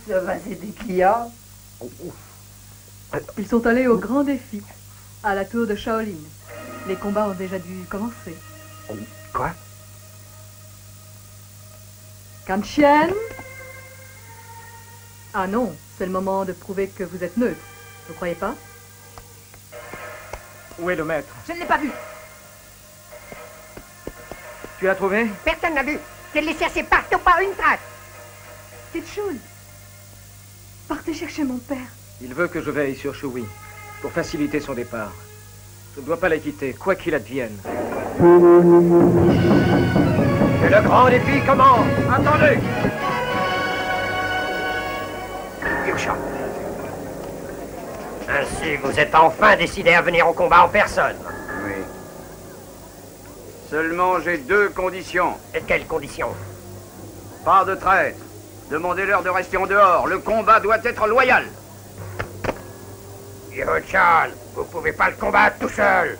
Ça va, c'est des clients. Ils sont allés au grand défi, à la tour de Shaolin. Les combats ont déjà dû commencer. Quoi? Kanchen? Ah non, c'est le moment de prouver que vous êtes neutre. Vous croyez pas? Où est le maître? Je ne l'ai pas vu. Tu l'as trouvé? Personne n'a vu. Je l'ai cherché partout, pas une trace. Quelque chose. Partez chercher mon père. Il veut que je veille sur Shui, pour faciliter son départ. Je ne dois pas la quitter, quoi qu'il advienne. Que le grand défi commence. Attendez. Yusha. Ainsi, vous êtes enfin décidé à venir au combat en personne. Oui. Seulement, j'ai 2 conditions. Et quelles conditions? Pas de traître. Demandez-leur de rester en dehors. Le combat doit être loyal. Yusha, vous pouvez pas le combattre tout seul.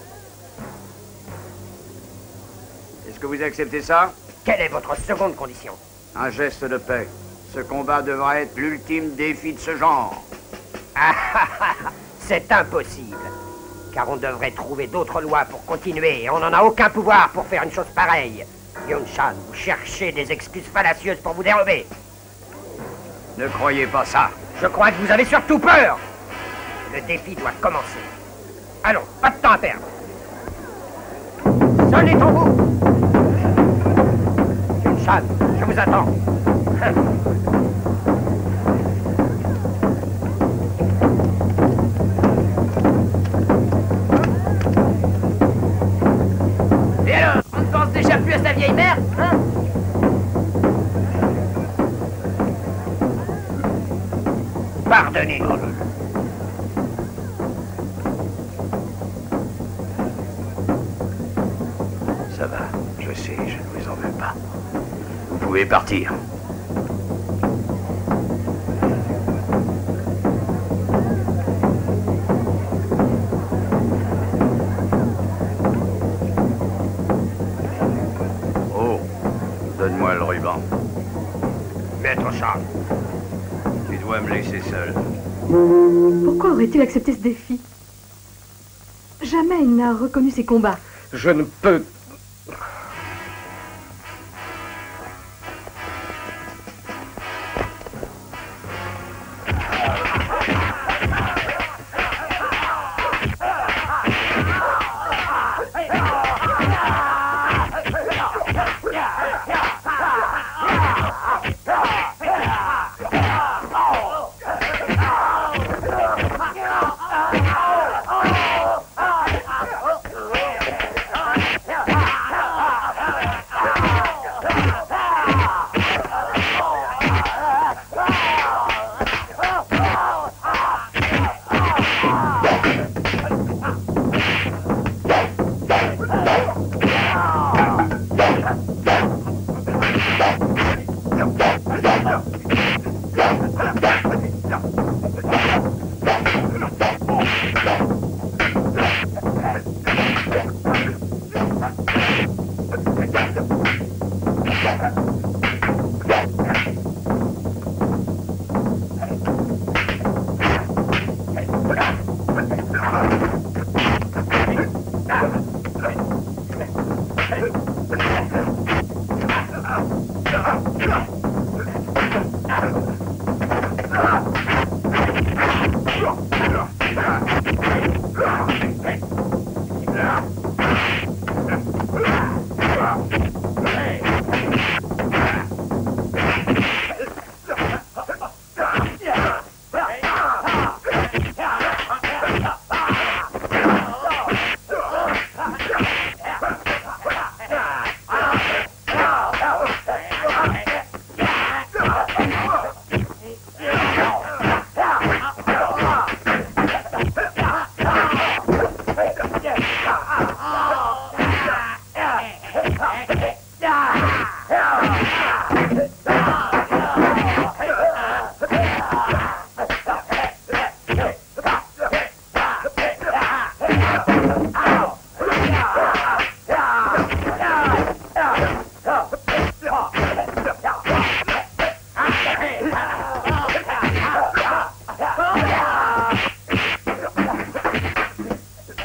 Est-ce que vous acceptez ça? Quelle est votre seconde condition? Un geste de paix. Ce combat devra être l'ultime défi de ce genre. C'est impossible. Car on devrait trouver d'autres lois pour continuer et on n'en a aucun pouvoir pour faire une chose pareille. Yunshan, vous cherchez des excuses fallacieuses pour vous dérober. Ne croyez pas ça. Je crois que vous avez surtout peur. Le défi doit commencer. Allons, pas de temps à perdre. Sonnez tambour. Yunshan, je vous attends. Et alors, on ne pense déjà plus à sa vieille mère, hein? Pardonnez-nous. Ça va, je sais, je ne vous en veux pas. Vous pouvez partir. Oh, donne-moi le ruban. Maître Charles. Tu dois me laisser seul. Pourquoi aurait-il accepté ce défi? Jamais il n'a reconnu ses combats. Je ne peux...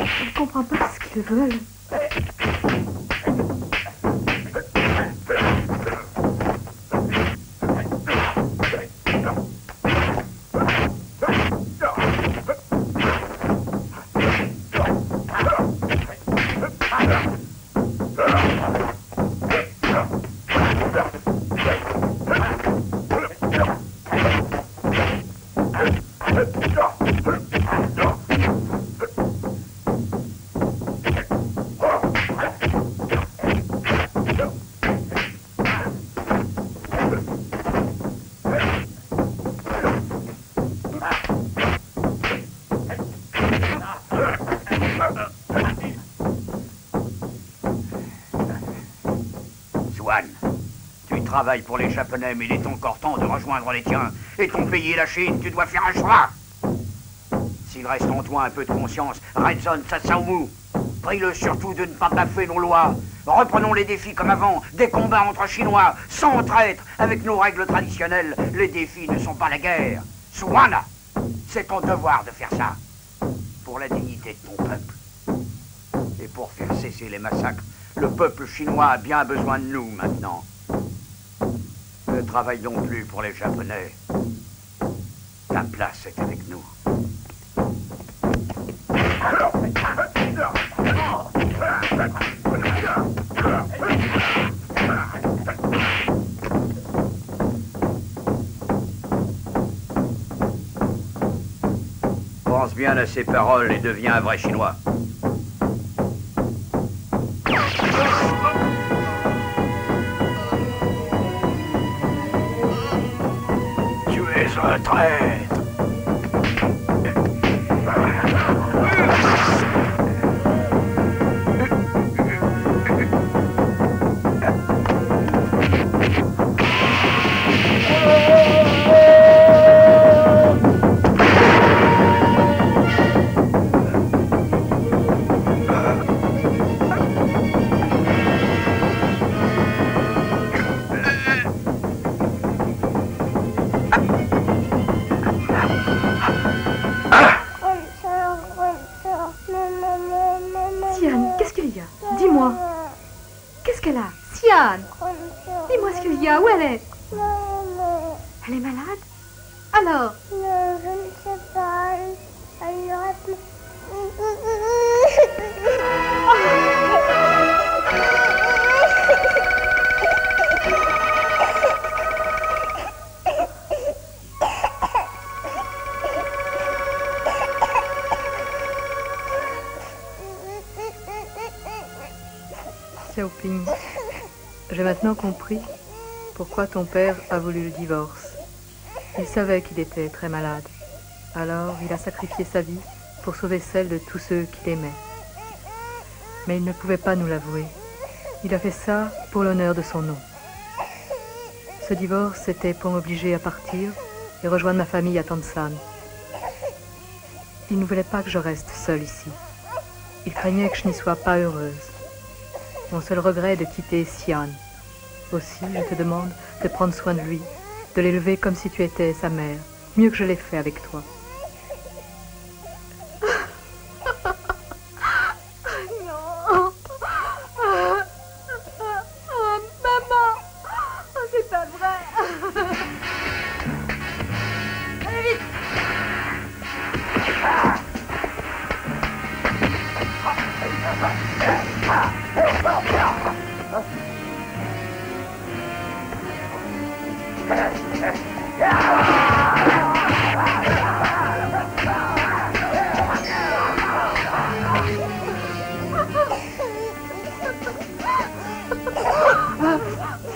Je ne comprends pas ce qu'ils veulent. Suan. Tu travailles pour les Japonais, mais il est encore temps de rejoindre les tiens. Et ton pays, la Chine, tu dois faire un choix. S'il reste en toi un peu de conscience, Redzone Satsaumu, prie-le surtout de ne pas bafouer nos lois. Reprenons les défis comme avant, des combats entre Chinois, sans traître, avec nos règles traditionnelles. Les défis ne sont pas la guerre. Suan, c'est ton devoir de faire ça. Pour la dignité de ton peuple. Et pour faire cesser les massacres, le peuple chinois a bien besoin de nous maintenant. Ne travaillons plus pour les Japonais. Ta place est avec nous. Pense bien à ces paroles et deviens un vrai Chinois. Tu es un traître. Sian, qu'est-ce qu'il y a? Dis-moi. Qu'est-ce qu'elle a? Sian, dis-moi ce qu'il y a. Où elle est? Elle est malade? Alors? Non, je ne sais pas. Elle ne reste... Xiaoping, j'ai maintenant compris pourquoi ton père a voulu le divorce. Il savait qu'il était très malade. Alors il a sacrifié sa vie pour sauver celle de tous ceux qu'il aimait. Mais il ne pouvait pas nous l'avouer. Il a fait ça pour l'honneur de son nom. Ce divorce, c'était pour m'obliger à partir et rejoindre ma famille à Tansan. Il ne voulait pas que je reste seule ici. Il craignait que je n'y sois pas heureuse. Mon seul regret est de quitter Sian. Aussi, je te demande de prendre soin de lui, de l'élever comme si tu étais sa mère, mieux que je l'ai fait avec toi. Non. Maman. Oh, c'est pas vrai. Allez vite.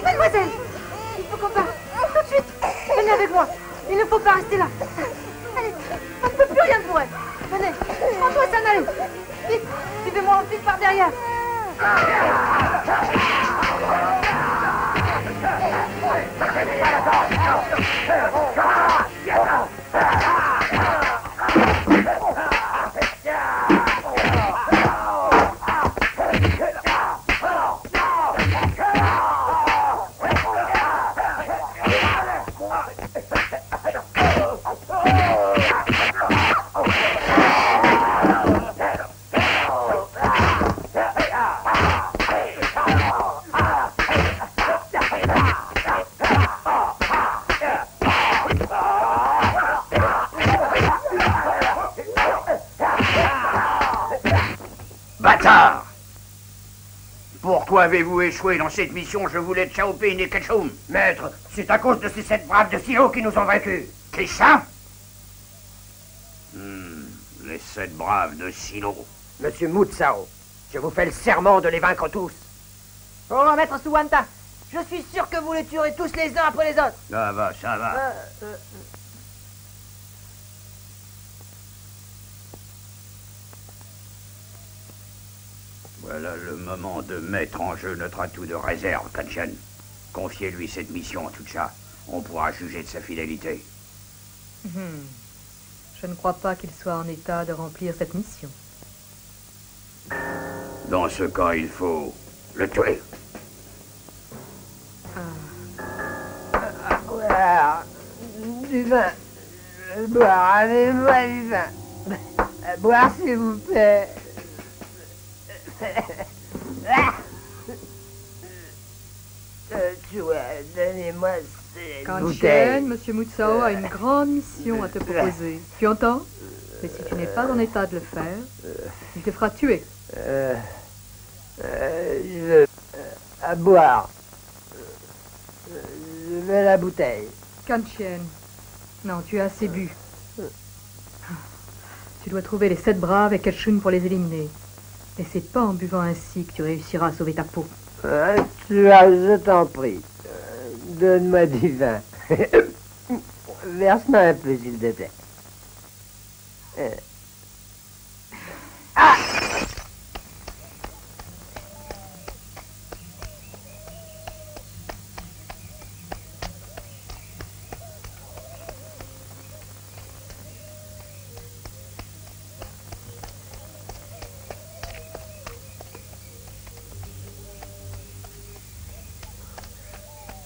Mademoiselle, il faut qu'on parte. Tout de suite. Venez avec moi. Il ne faut pas rester là. Allez, on ne peut plus rien pour elle. Venez, prends-toi ça, allez. Vite, suivez-moi ensuite par derrière. Bâtard! Pourquoi avez-vous échoué dans cette mission? Je voulais Xiaoping et Ketchum. Maître, c'est à cause de ces 7 braves de Silo qui nous ont vaincus. Qui ça? Les 7 braves de Silo. Monsieur Mutsao, je vous fais le serment de les vaincre tous. Oh, maître Suwanta, je suis sûr que vous les tuerez tous les uns après les autres. Ça va, ça va. Voilà le moment de mettre en jeu notre atout de réserve, Kanshan. Confiez-lui cette mission, tout ça. On pourra juger de sa fidélité. Je ne crois pas qu'il soit en état de remplir cette mission. Dans ce cas, il faut le tuer. Boire du vin. Boire, avez-moi du vin. Boire, s'il vous plaît. Donnez-moi cette Kanshan, bouteille. Monsieur Mutsao a une grande mission à te proposer. Tu entends? Mais si tu n'es pas en état de le faire, il te fera tuer. Je veux à boire. Je veux la bouteille. Kanshan, non, tu as assez bu. Tu dois trouver les 7 braves et Ketchun pour les éliminer. Et c'est pas en buvant ainsi que tu réussiras à sauver ta peau. Je t'en prie. Donne-moi du vin. Verse-moi un peu, s'il te plaît.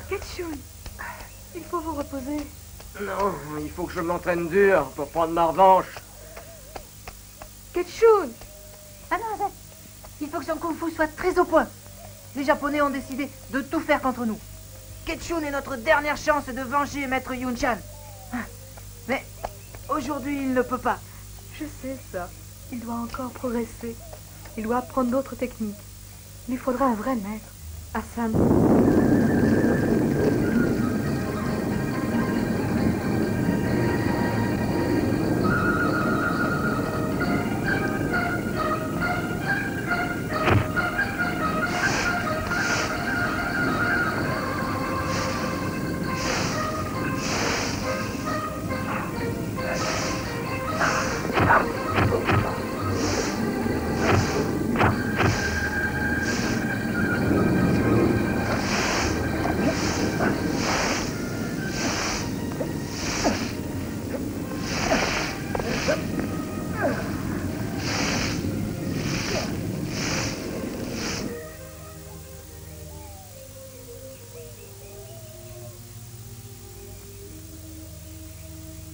Ketchun, il faut vous reposer. Non, il faut que je m'entraîne dur pour prendre ma revanche. Ketchun! Ah non, attends. Il faut que son kung-fu soit très au point. Les Japonais ont décidé de tout faire contre nous. Ketchun est notre dernière chance de venger Maître Yun-chan. Mais aujourd'hui, il ne peut pas. Je sais ça. Il doit encore progresser. Il doit apprendre d'autres techniques. Il lui faudra un vrai maître. Hassan.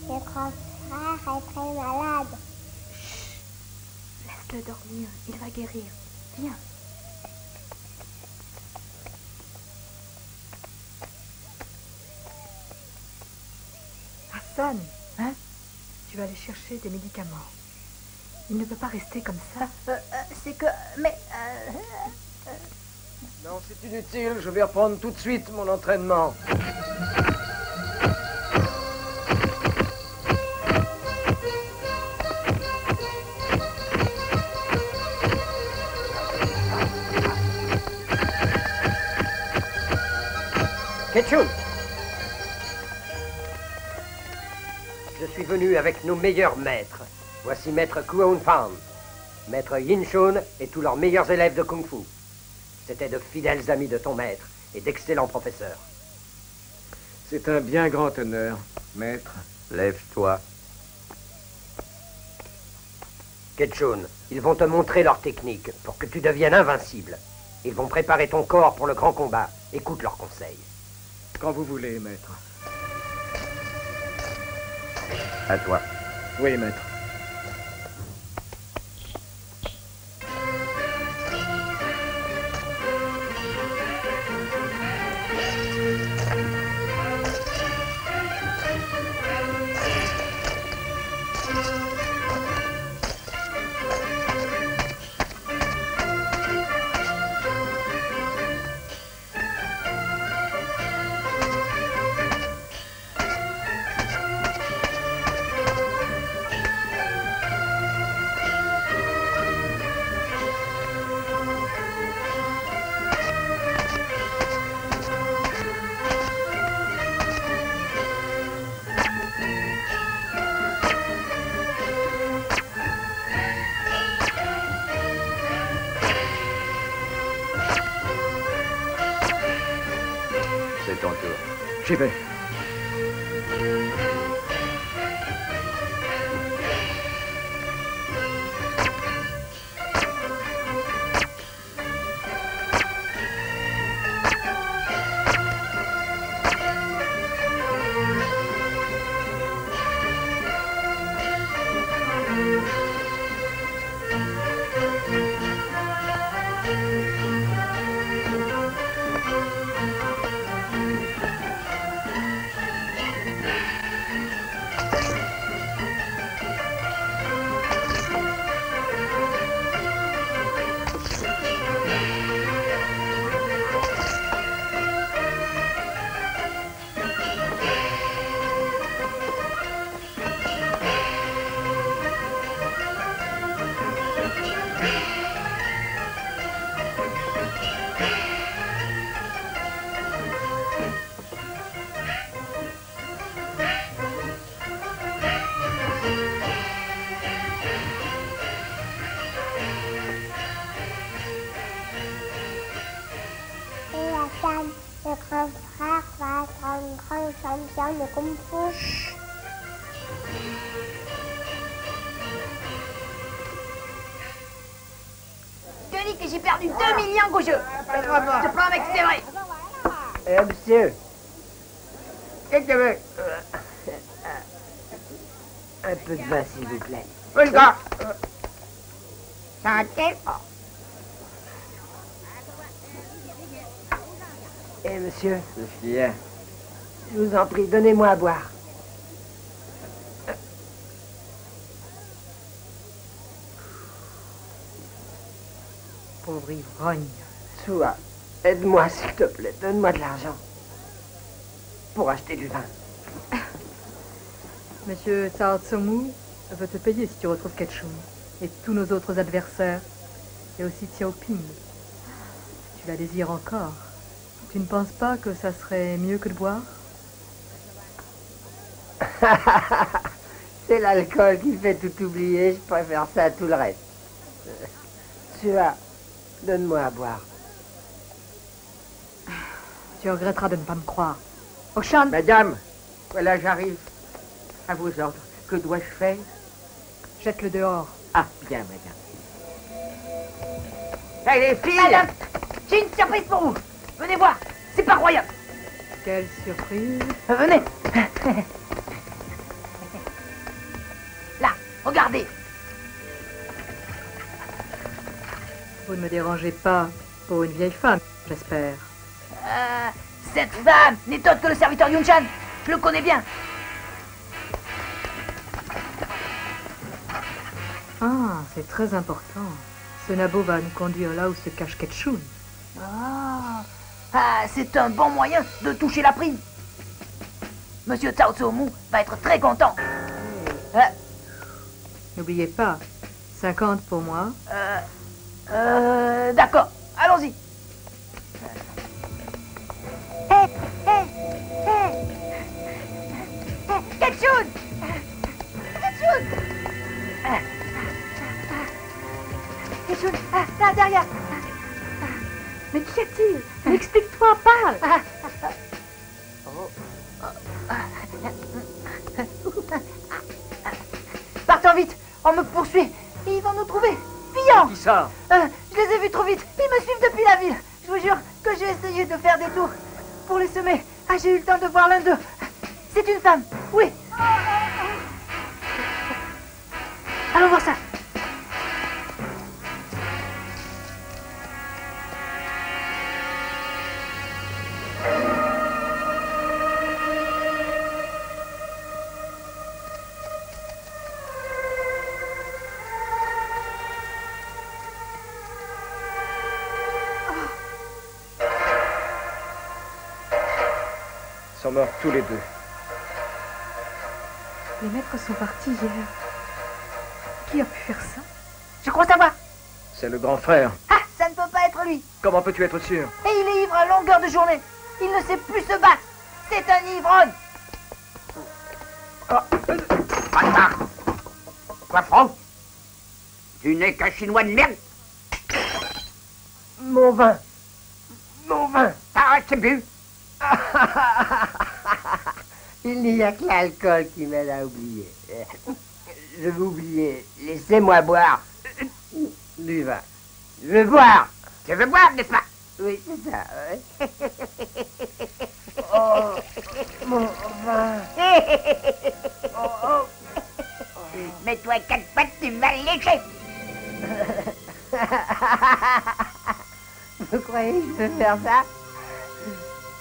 Le grand frère est très malade. Laisse-le dormir. Il va guérir. Viens. Hassan, Hein? tu vas aller chercher des médicaments. Il ne peut pas rester comme ça. C'est que... Mais... Non, c'est inutile, je vais reprendre tout de suite mon entraînement. Ketchun! Je suis venu avec nos meilleurs maîtres. Voici maître Kuo Fan, maître Yin Shun et tous leurs meilleurs élèves de Kung Fu. C'étaient de fidèles amis de ton maître et d'excellents professeurs. C'est un bien grand honneur, maître. Lève-toi. Ketchun, ils vont te montrer leur technique pour que tu deviennes invincible. Ils vont préparer ton corps pour le grand combat. Écoute leurs conseils. Quand vous voulez, maître. À toi. Oui, maître. c'est ton tour. J'y vais. Le grand frère va être un grand champion de Kung Fu. Je te dis que j'ai perdu 2 millions au jeu. Je te promets que c'est vrai. Monsieur, qu'est-ce que tu veux? Un peu de vin, s'il vous plaît. Le gars. Santé. Eh, monsieur, Bien. je vous en prie, donnez-moi à boire. Pauvre ivrogne. Soua, aide-moi, s'il te plaît. Donne-moi de l'argent. Pour acheter du vin. Monsieur Cao Tsomu veut te payer si tu retrouves Ketchum. Et tous nos autres adversaires. Et aussi Xiao Ping. Tu la désires encore. Tu ne penses pas que ça serait mieux que de boire? C'est l'alcool qui fait tout oublier. Je préfère ça à tout le reste. Soua, donne-moi à boire. Tu regretteras de ne pas me croire. Oshan! Madame, voilà, j'arrive. À vos ordres. Que dois-je faire? Jette-le dehors. Ah, bien, madame. Hey, les filles! Madame, j'ai une surprise pour vous. Venez voir, c'est pas croyable. Quelle surprise! Venez. Là, regardez. Vous ne me dérangez pas pour une vieille femme, j'espère. Cette femme n'est autre que le serviteur Yunchan. Je le connais bien. Ah, c'est très important. Ce nabo va nous conduire là où se cache Ketchum. C'est un bon moyen de toucher la prime. Monsieur Cao Tsomu va être très content. N'oubliez pas, 50 pour moi. D'accord, allons-y. Ketchum! Ketchum! Ketchum, là, derrière. Mais qu'y a-t-il? Explique-toi, parle! Partons vite, on me poursuit. Et ils vont nous trouver. Fuyons! Qui ça? Je les ai vus trop vite. Ils me suivent depuis la ville. Je vous jure que j'ai essayé de faire des tours pour les semer. J'ai eu le temps de voir l'un d'eux. C'est une femme, oui. Allons voir ça. Ils sont morts tous les deux. Les maîtres sont partis hier. Qui a pu faire ça? Je crois savoir. C'est le grand frère. Ça ne peut pas être lui. Comment peux-tu être sûr? Et il est ivre à longueur de journée. Il ne sait plus se battre. C'est un ivrogne. Bâtard! Poivron! Tu n'es qu'un chinois de merde! Mon vin. Mon vin. T'arrêtes ce but! Il n'y a que l'alcool qui m'aide à oublier. Je veux oublier. Laissez-moi boire du vin. Je veux boire. Tu veux boire, n'est-ce pas? Oui, c'est ça. Ouais. Oh, mon vin. Mets-toi 4 pattes, tu vas le lécher. Vous croyez que je peux faire ça?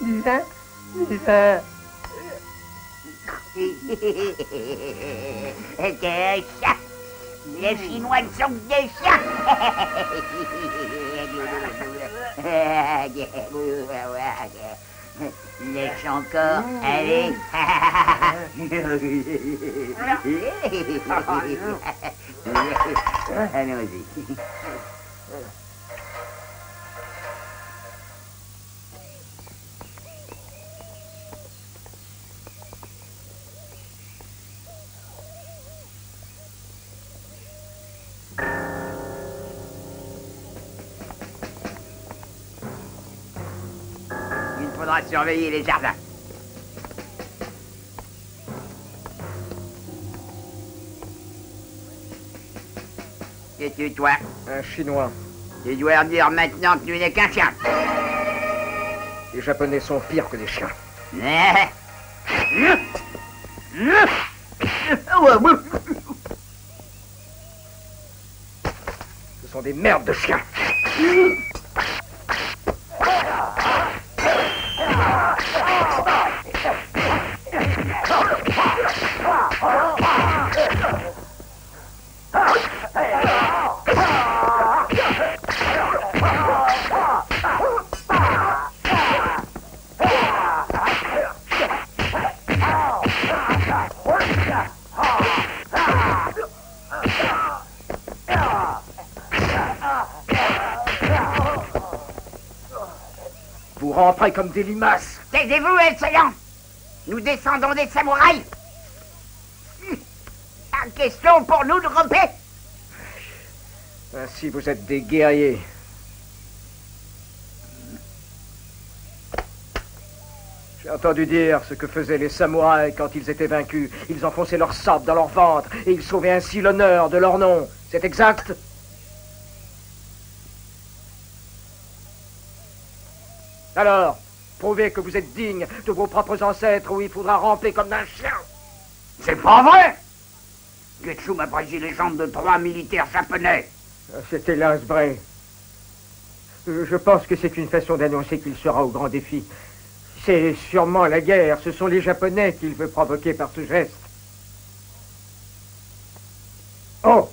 Du vin? Du vin. Des chats. Les Chinois ne sont que des chats. Lèche encore, allez. Allons-y. Il faudra surveiller les jardins. Qu'est-ce que toi? Un Chinois. Tu dois dire maintenant que tu n'es qu'un chien. Les Japonais sont pires que les chiens. Ce sont des merdes de chiens. Vous rentrez comme des limaces. Taisez-vous, assaillants. Nous descendons des samouraïs. Pas question pour nous de romper. Ainsi, vous êtes des guerriers. J'ai entendu dire ce que faisaient les samouraïs quand ils étaient vaincus. Ils enfonçaient leur sabre dans leur ventre et ils sauvaient ainsi l'honneur de leur nom. C'est exact? Alors, prouvez que vous êtes digne de vos propres ancêtres ou il faudra ramper comme d'un chien. C'est pas vrai. Getsu m'a brisé les jambes de 3 militaires japonais. C'est hélas vrai. Je pense que c'est une façon d'annoncer qu'il sera au grand défi. C'est sûrement la guerre. Ce sont les Japonais qu'il veut provoquer par ce geste. Oh!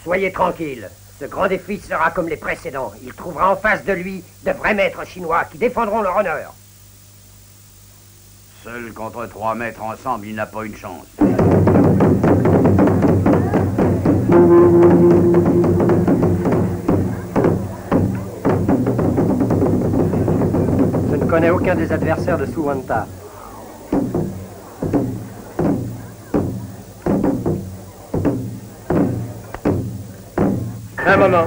Soyez tranquille. Ce grand défi sera comme les précédents. Il trouvera en face de lui de vrais maîtres chinois qui défendront leur honneur. Seul contre 3 maîtres ensemble, il n'a pas une chance. Je ne connais aucun des adversaires de Suwanta. Un moment.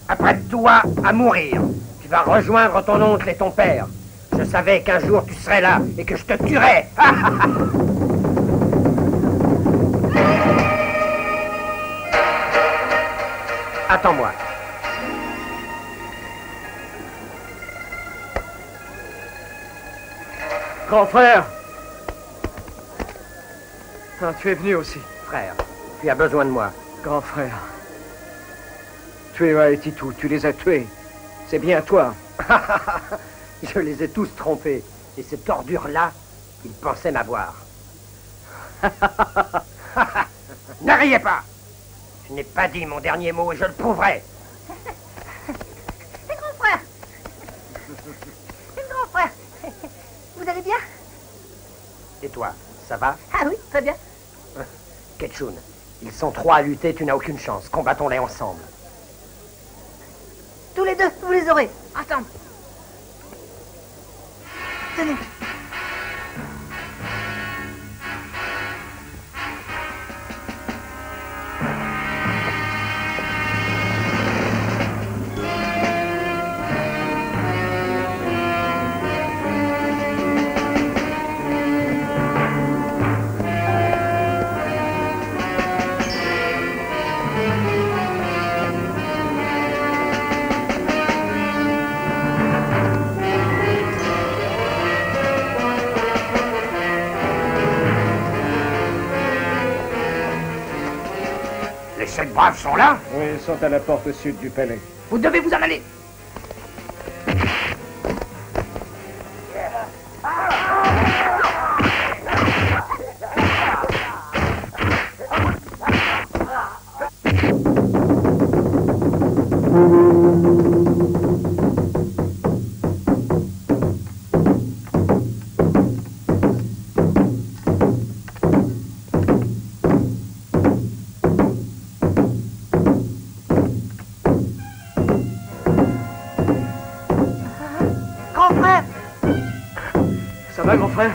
Apprête-toi à mourir. Tu vas rejoindre ton oncle et ton père. Je savais qu'un jour tu serais là et que je te tuerais. Attends-moi. Grand frère. Ah, tu es venu aussi. Frère, tu as besoin de moi. Grand frère. Tu es Titou, tu les as tués. C'est bien toi. Je les ai tous trompés. Et ces tordures-là, ils pensaient m'avoir. Ne riez pas. Je n'ai pas dit mon dernier mot et je le prouverai. C'est grand frère. C'est grand frère. Vous allez bien? Et toi, ça va? Ah oui, très bien. Ketchun, ils sont 3 à lutter, tu n'as aucune chance. Combattons-les ensemble. Tous les deux, vous les aurez. Ensemble. Tenez. Les 7 braves sont là? Oui, ils sont à la porte sud du palais. Vous devez vous en aller. Grand frère. Ça va, grand frère?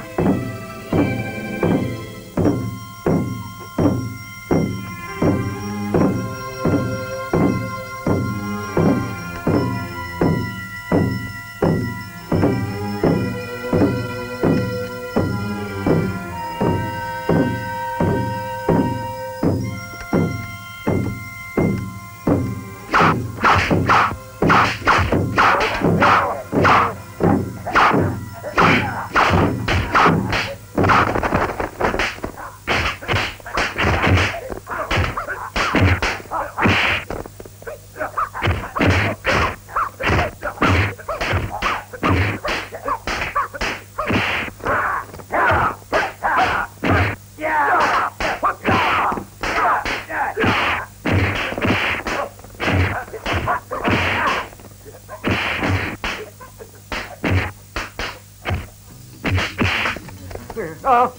Oh,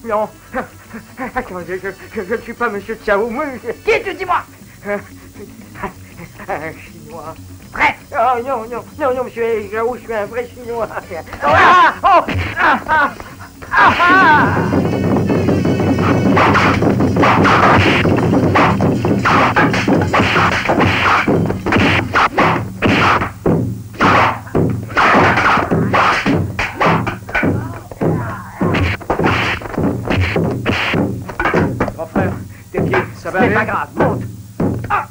non. Attends, je ne suis pas Monsieur Chao. Moi, Qui es-tu, dis-moi? un Chinois. Prêt? Oh, non, non, non, non, Monsieur Chao, je suis un vrai Chinois. Ah, oh, ah, ah, ah, ah. Grand frère, tes pieds, ça va C'est aller? pas grave, monte. Ah.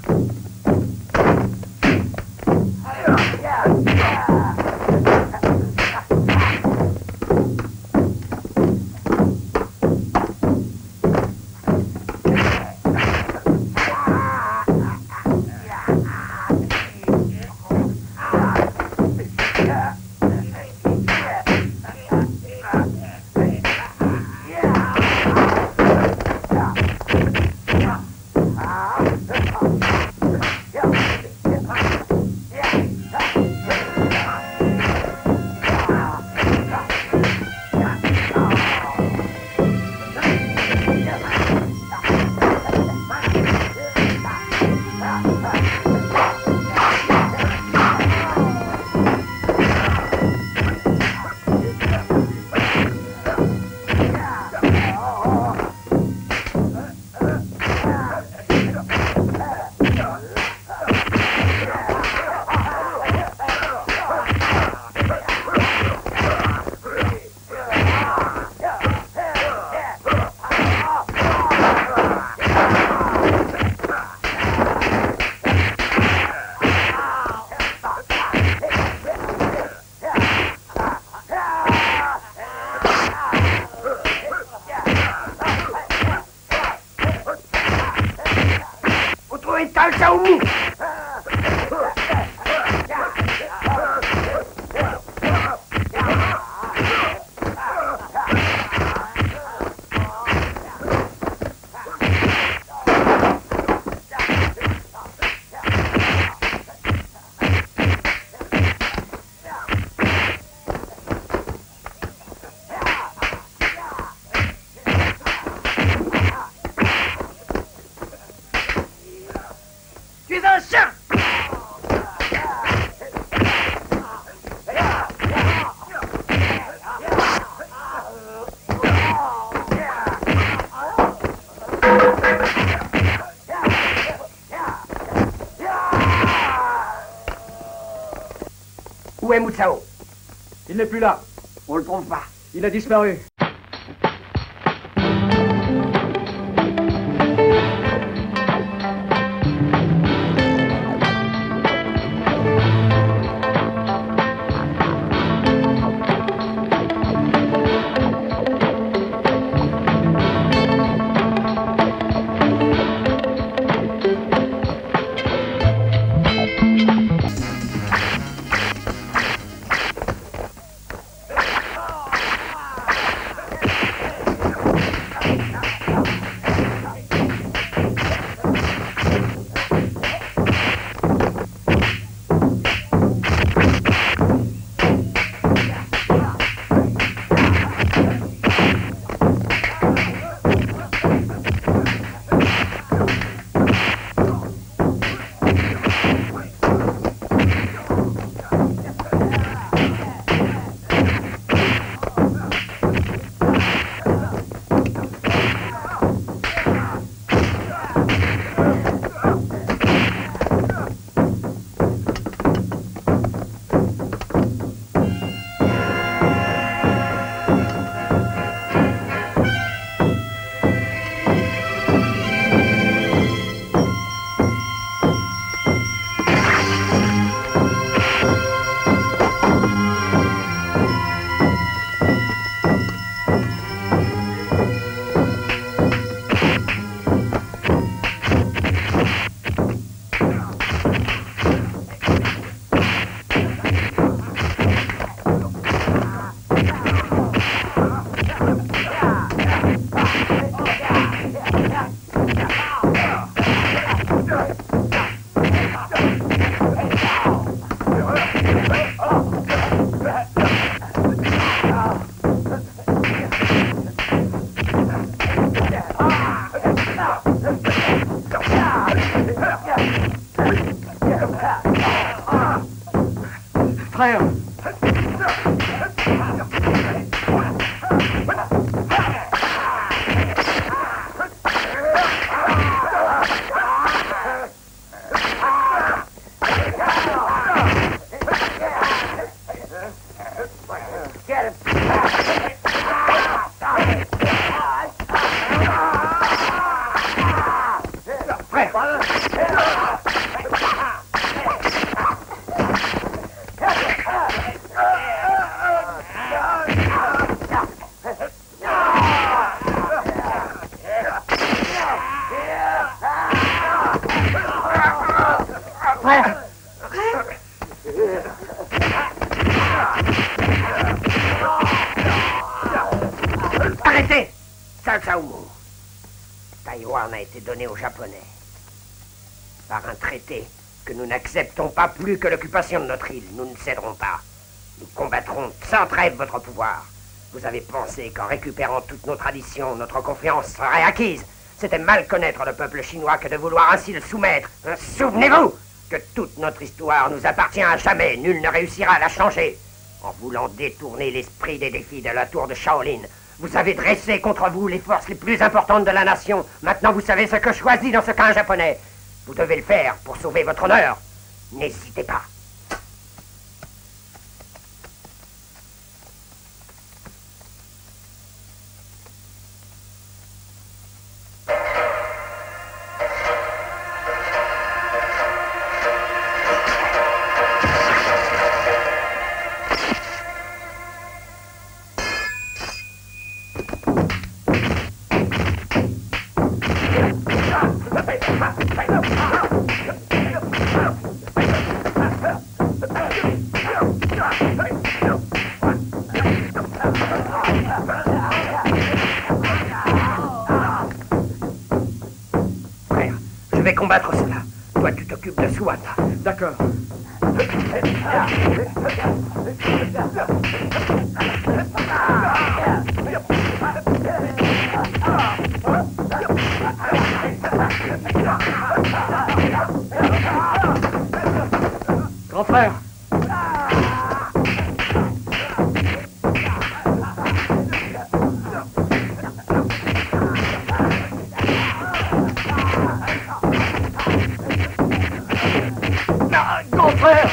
Sao? Il n'est plus là. On le trouve pas. Il a disparu. Frère! Arrêtez! Salsaomo. Taïwan a été donné aux Japonais par un traité que nous n'acceptons pas plus que l'occupation de notre île. Nous ne céderons pas. Nous combattrons sans trêve votre pouvoir. Vous avez pensé qu'en récupérant toutes nos traditions, notre confiance serait acquise. C'était mal connaître le peuple chinois que de vouloir ainsi le soumettre. Souvenez-vous que toute notre histoire nous appartient à jamais. Nul ne réussira à la changer. En voulant détourner l'esprit des défis de la tour de Shaolin, vous avez dressé contre vous les forces les plus importantes de la nation. Maintenant, vous savez ce que choisit dans ce cas un japonais. Vous devez le faire pour sauver votre honneur. N'hésitez pas. Frère, je vais combattre cela. Toi, tu t'occupes de Suwata. D'accord. Grand frère. Grand frère.